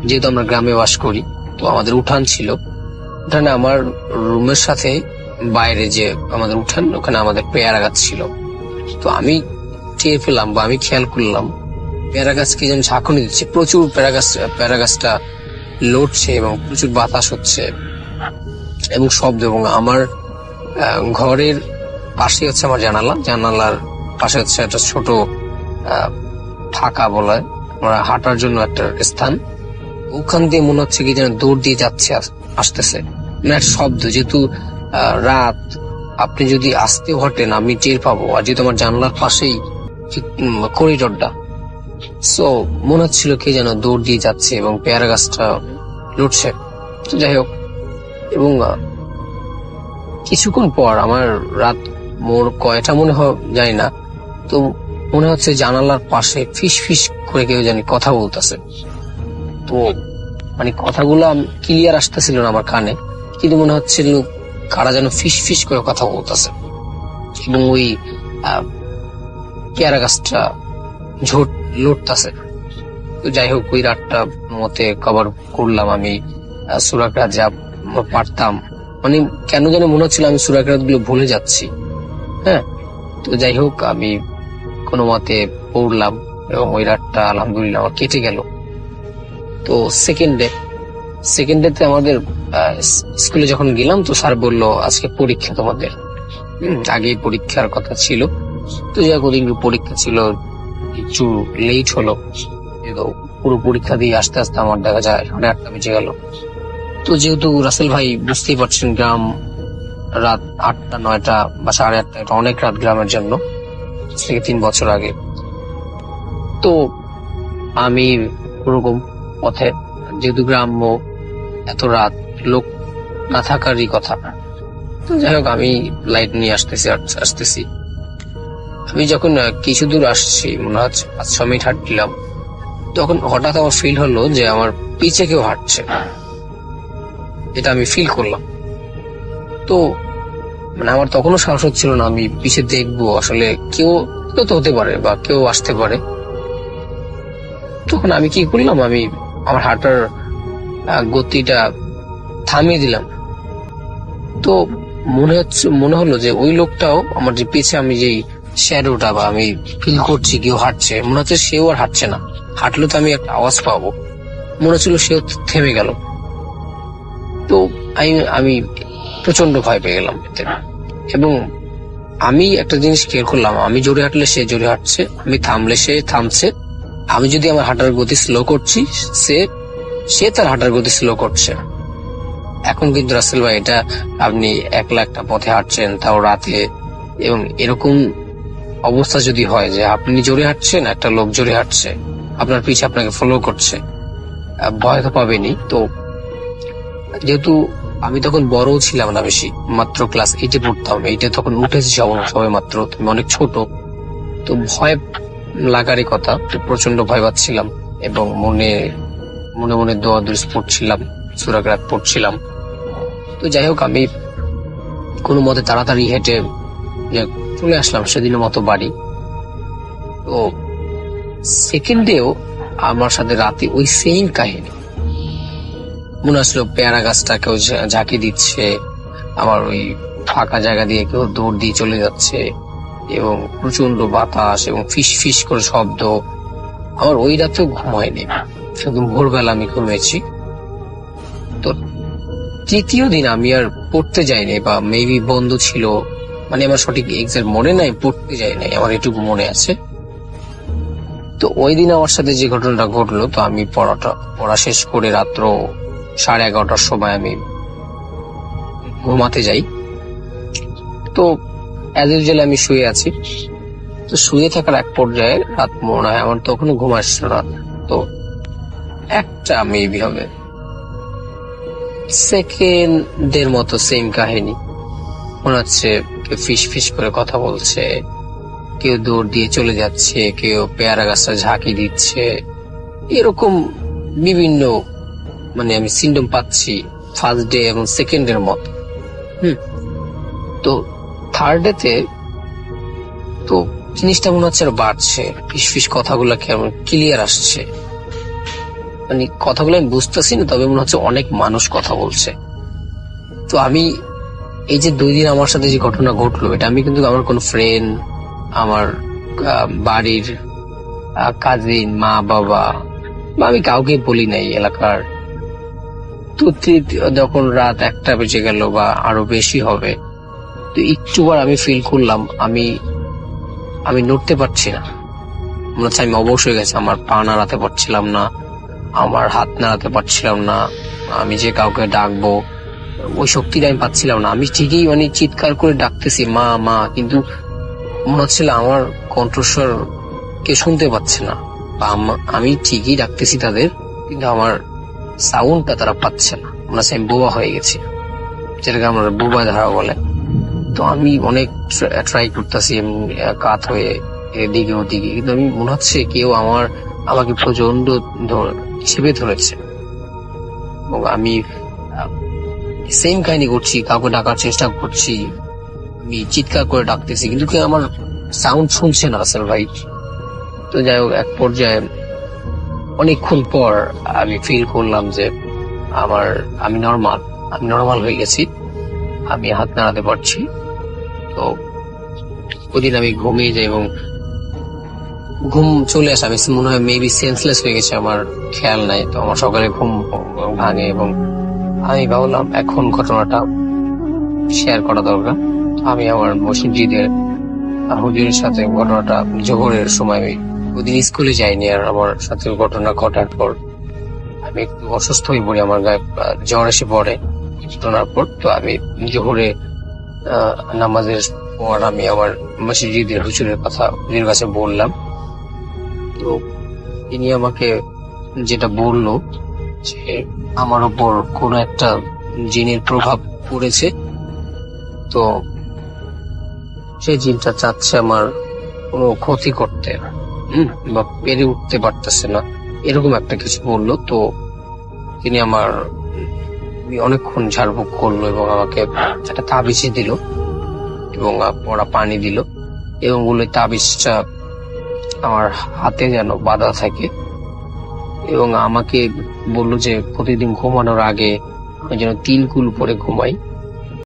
যেহেতু আমরা গ্রামে বাস করি, তো আমাদের উঠান ছিল, উঠানে আমার রুমের সাথে বাইরে যে আমাদের উঠান, ওখানে আমাদের পেয়ারা গাছ ছিল। তো আমি টের পেলাম বা আমি খেয়াল করলাম পেয়ারা গাছকে যেন ঝাঁকুনি দিচ্ছে, প্রচুর পেয়ারা গাছটা লড়ছে এবং প্রচুর বাতাস হচ্ছে এবং শব্দ। এবং আমার ঘরের পাশে হচ্ছে আমার জানালার পাশে হচ্ছে একটা ছোট ফাঁকা বলে আমরা হাঁটার জন্য একটা স্থান। ওখান দিয়ে মনে হচ্ছে কি যেন দৌড় দিয়ে যাচ্ছে, আসতেছে, মানে একটা শব্দ। যেহেতু রাত, আপনি যদি আসতে হটেন আমি টের পাবো, আর যেহেতু আমার জানলার পাশেই করিডোরটা, সো মনে হচ্ছিল কে যেন দৌড় দিয়ে যাচ্ছে এবং পেয়ারা গাছটা লুটছে। যাই হোক, এবং কিছুক্ষণ পর আমার রাত মোর কয়টা মনে হয় জানি না, তো মনে হচ্ছে জানালার পাশে ফিস ফিস করে কেউ জানি কথা বলতেছে। তো মানে কথাগুলো ক্লিয়ার আসতেছিল না আমার কানে, কিন্তু মনে হচ্ছিল কারা যেন ফিস ফিস করে কথা বলতেছে। এবং ওই পেয়ারা গাছটা লড়তাছে। তো যাই হোক, ওই রাতটা মতে কভার করলাম আমি সূরা কিরাত যা পারতাম। মানে কেন জানি মনে হচ্ছিল আমি সূরা কিরাত গুলো ভুলে যাচ্ছি। হ্যাঁ, তো যাই হোক আমি কোনো মতে পড়লাম এবং ওই রাতটা আলহামদুলিল্লাহ আমার কেটে গেল। তো সেকেন্ড ডেতে আমাদের স্কুলে যখন গেলাম, তো স্যার বললো আজকে পরীক্ষা তোমাদের। আগেই পরীক্ষার কথা ছিল। তো যাই হোক, ওদিন পরীক্ষা ছিল, একটু লেট হলো। তো পুরো পরীক্ষা দিয়ে আস্তে আস্তে আমার দেখা যায় 8:30 বেজে গেল। তো যেহেতু রাসেল ভাই বুঝতেই পারছেন, গ্রাম রাত 8টা 9টা বা 8:30 এটা অনেক রাত গ্রামের জন্য, থেকে 3 বছর আগে। তো আমি ওরকম পথে, যেহেতু গ্রাম্য, এত রাত লোক না থাকারই কথা। তো যাই হোক আমি লাইট নিয়ে আসতেছি। আমি যখন কিছু দূর আসছি, মনে হচ্ছে 5-6 মিনিট হাঁটছিলাম, তখন হঠাৎ আমার ফিল হলো যে আমার পিছে কেউ হাঁটছে। এটা আমি ফিল করলাম। তো মানে আমার তখনও সাহস হচ্ছিল না আমি পিছে দেখবো, আসলে কেউ তো হতে পারে বা কেউ আসতে পারে। তখন আমি কি করলাম, আমি আমার হাঁটার গতিটা থামিয়ে দিলাম। তো মনে হলো যে ওই লোকটাও আমার যে পিছে, আমি যেই শ্যাডোটা বা আমি ফিল করছি কেউ হাঁটছে, মনে হচ্ছে সেও আর হাঁটছে না। হাঁটলে তো আমি একটা আওয়াজ পাবো, মনে হচ্ছিল সেও থেমে গেল। তো আমি প্রচন্ড ভয় পেয়ে গেলাম এতে। এবং আমি একটা জিনিস খেয়াল করলাম, আমি জোরে হাঁটলে সে জোরে হাঁটছে, আমি থামলে সে থামছে। আমি যদি আমার হাঁটার গতি স্লো করছি, সে তার হাঁটার গতি স্লো করছে। এখন কিন্তু রাসেল ভাই, এটা আপনি একলা একটা পথে হাঁটছেন, তাও রাতে, এবং এরকম অবস্থা যদি হয় যে আপনি জোরে হাঁটছেন, একটা লোক জোরে হাঁটছে, আপনার পিছে আপনাকে ফলো করছে, ভয় তো পাবেনি। তো যেহেতু আমি তখন বড়ও ছিলাম না বেশি, মাত্র ক্লাস 8-এ পড়তাম, 8-এ তখন উঠেছি সবে মাত্র, তুমি অনেক ছোট। তো ভয় লাগারই কথা, প্রচন্ড ভয় পাচ্ছিলাম এবং মনে মনে দোয়া দুরূদ পড়ছিলাম, সূরা কিরাত পড়ছিলাম। তো যাই হোক আমি কোনো মতে তাড়াতাড়ি হেঁটে চলে আসলাম সেদিনের মতো বাড়ি। তো সেকেন্ডেও আমার সাথে রাতে ওই সেম কাহিনী মনে আসলো। পেয়ারা গাছটা কেউ ঝাঁকি দিচ্ছে, আমার ওই ফাঁকা জায়গা দিয়ে কেউ দৌড় দিয়ে চলে যাচ্ছে, এবং প্রচন্ড বাতাস এবং ফিস ফিস করে শব্দ। আমার ওই রাতেও ঘুম হয়নি, শুধু ভোরবেলা আমি ঘুমিয়েছি। তো তৃতীয় দিন আমি আর পড়তে যাইনি, বা মেবি বন্ধ ছিল, মানে আমার সঠিক এক্সাক্ট মনে নাই, পড়তে যাই নাই, আমার এটুকু মনে আছে। তো ওই দিন আমার সাথে যে ঘটনাটা ঘটলো, তো আমি পড়া শেষ করে রাত্র 11:30টার সময় আমি ঘুমাতে যাই। তো অ্যাজ ইউজুয়াল আমি শুয়ে আছি। তো শুয়ে থাকার এক পর্যায়ে রাত মনে হয় আমার তখনও ঘুম আসছিল না। তো একটা মেবি হবে সেকেন্ডের মতো সেম কাহিনী, মনে হচ্ছে কেউ ফিস ফিস করে কথা বলছে, কেউ দৌড় দিয়ে চলে যাচ্ছে, কেউ পেয়ারা গাছটা ঝাঁকি দিচ্ছে, এরকম বিভিন্ন মানে আমি সিম্পটম পাচ্ছি ফার্স্ট ডে এবং সেকেন্ডের মতো। তো থার্ড ডেতে তো জিনিসটা মনে হচ্ছে আর বাড়ছে, ফিস ফিস কথাগুলো কেমন ক্লিয়ার আসছে, মানে কথাগুলো আমি বুঝতেছি না, তবে মনে হচ্ছে অনেক মানুষ কথা বলছে। তো আমি এই যে 2 দিন আমার সাথে যে ঘটনা ঘটলো, এটা আমি কিন্তু আমার কোন ফ্রেন্ড, আমার বাড়ির কাজিন, মা বাবা বা আমি কাউকে বলি নাই এলাকার। তো যখন রাত 1টা বেজে গেল বা আরো বেশি হবে, তো একটুবার আমি ফিল করলাম আমি নড়তে পারছি না, মনে হচ্ছে আমি অবশ হয়ে গেছি। আমার পা নাড়াতে পারছিলাম না, আমার হাত নাড়াতে পারছিলাম না, আমি যে কাউকে ডাকবো ওই শক্তিটা আমি পাচ্ছিলাম না। আমি ঠিকই মানে চিৎকার করে ডাকতেছি মা মা, কিন্তু মনে হচ্ছিল আমার কণ্ঠস্বর কে শুনতে পাচ্ছে না, বা আমি ঠিকই ডাকতেছি তাদের, কিন্তু আমার সাউন্ডটা তারা পাচ্ছে না। মনে হচ্ছে আমি বোবা হয়ে গেছি, যেটাকে আমরা বোবা ধারা বলে। তো আমি অনেক ট্রাই করতেছি কাত হয়ে এদিকে ওদিকে, কিন্তু আমি মনে হচ্ছে কেউ আমাকে প্রচন্ড চেপে ধরেছে। এবং আমি সেম কাহিনী করছি, কাউকে ডাকার চেষ্টা করছি, আমি চিৎকার করে ডাকতেছি, কিন্তু কেউ আমার সাউন্ড শুনছে না রাসেল ভাই। তো যাই হোক, এক পর্যায়ে অনেকক্ষণ পর আমি ফিল করলাম যে আমি নর্মাল হয়ে গেছি, আমি হাত নাড়াতে পারছি। তো ওদিন আমি ঘুমিয়ে যাই এবং ঘুম চলে আসে। আমি মনে হয় মেবি সেন্সলেস হয়ে গেছে, আমার খেয়াল নাই। তো আমার সকালে ঘুম ভাঙে এবং আমি ভাবলাম এখন ঘটনাটা শেয়ার করা দরকার। আমি আমার মসজিদের হুজুরের সাথে ঘটনাটা, জোহরের সময় আমি ওদিন স্কুলে যাইনি, আর আমার সাথে ঘটনা ঘটার পর আমি একটু অসুস্থ হয়ে পড়ি, আমার গায়ে জ্বর এসে পড়ে ঘটনার পর। তো আমি জোহরে নামাজের পর আমি আমার মসজিদের হুজুরের কাছে বললাম। তো তিনি আমাকে যেটা বললো যে আমার উপর কোনো একটা জিনের প্রভাব পড়েছে, তো সেই জিনটা চাচ্ছে আমার কোনো ক্ষতি করতে, বা পেরে উঠতে পারতেছে না, এরকম একটা কিছু বললো। তো তিনি অনেকক্ষণ ঝাড়ফুঁক করলো এবং আমাকে একটা তাবিজ দিল এবং পড়া পানি দিল এবং বললো তাবিজটা আমার হাতে যেন বাঁধা থাকে এবং আমাকে বললো যে প্রতিদিন ঘুমানোর আগে আমি যেন 3 কুল পরে ঘুমাই।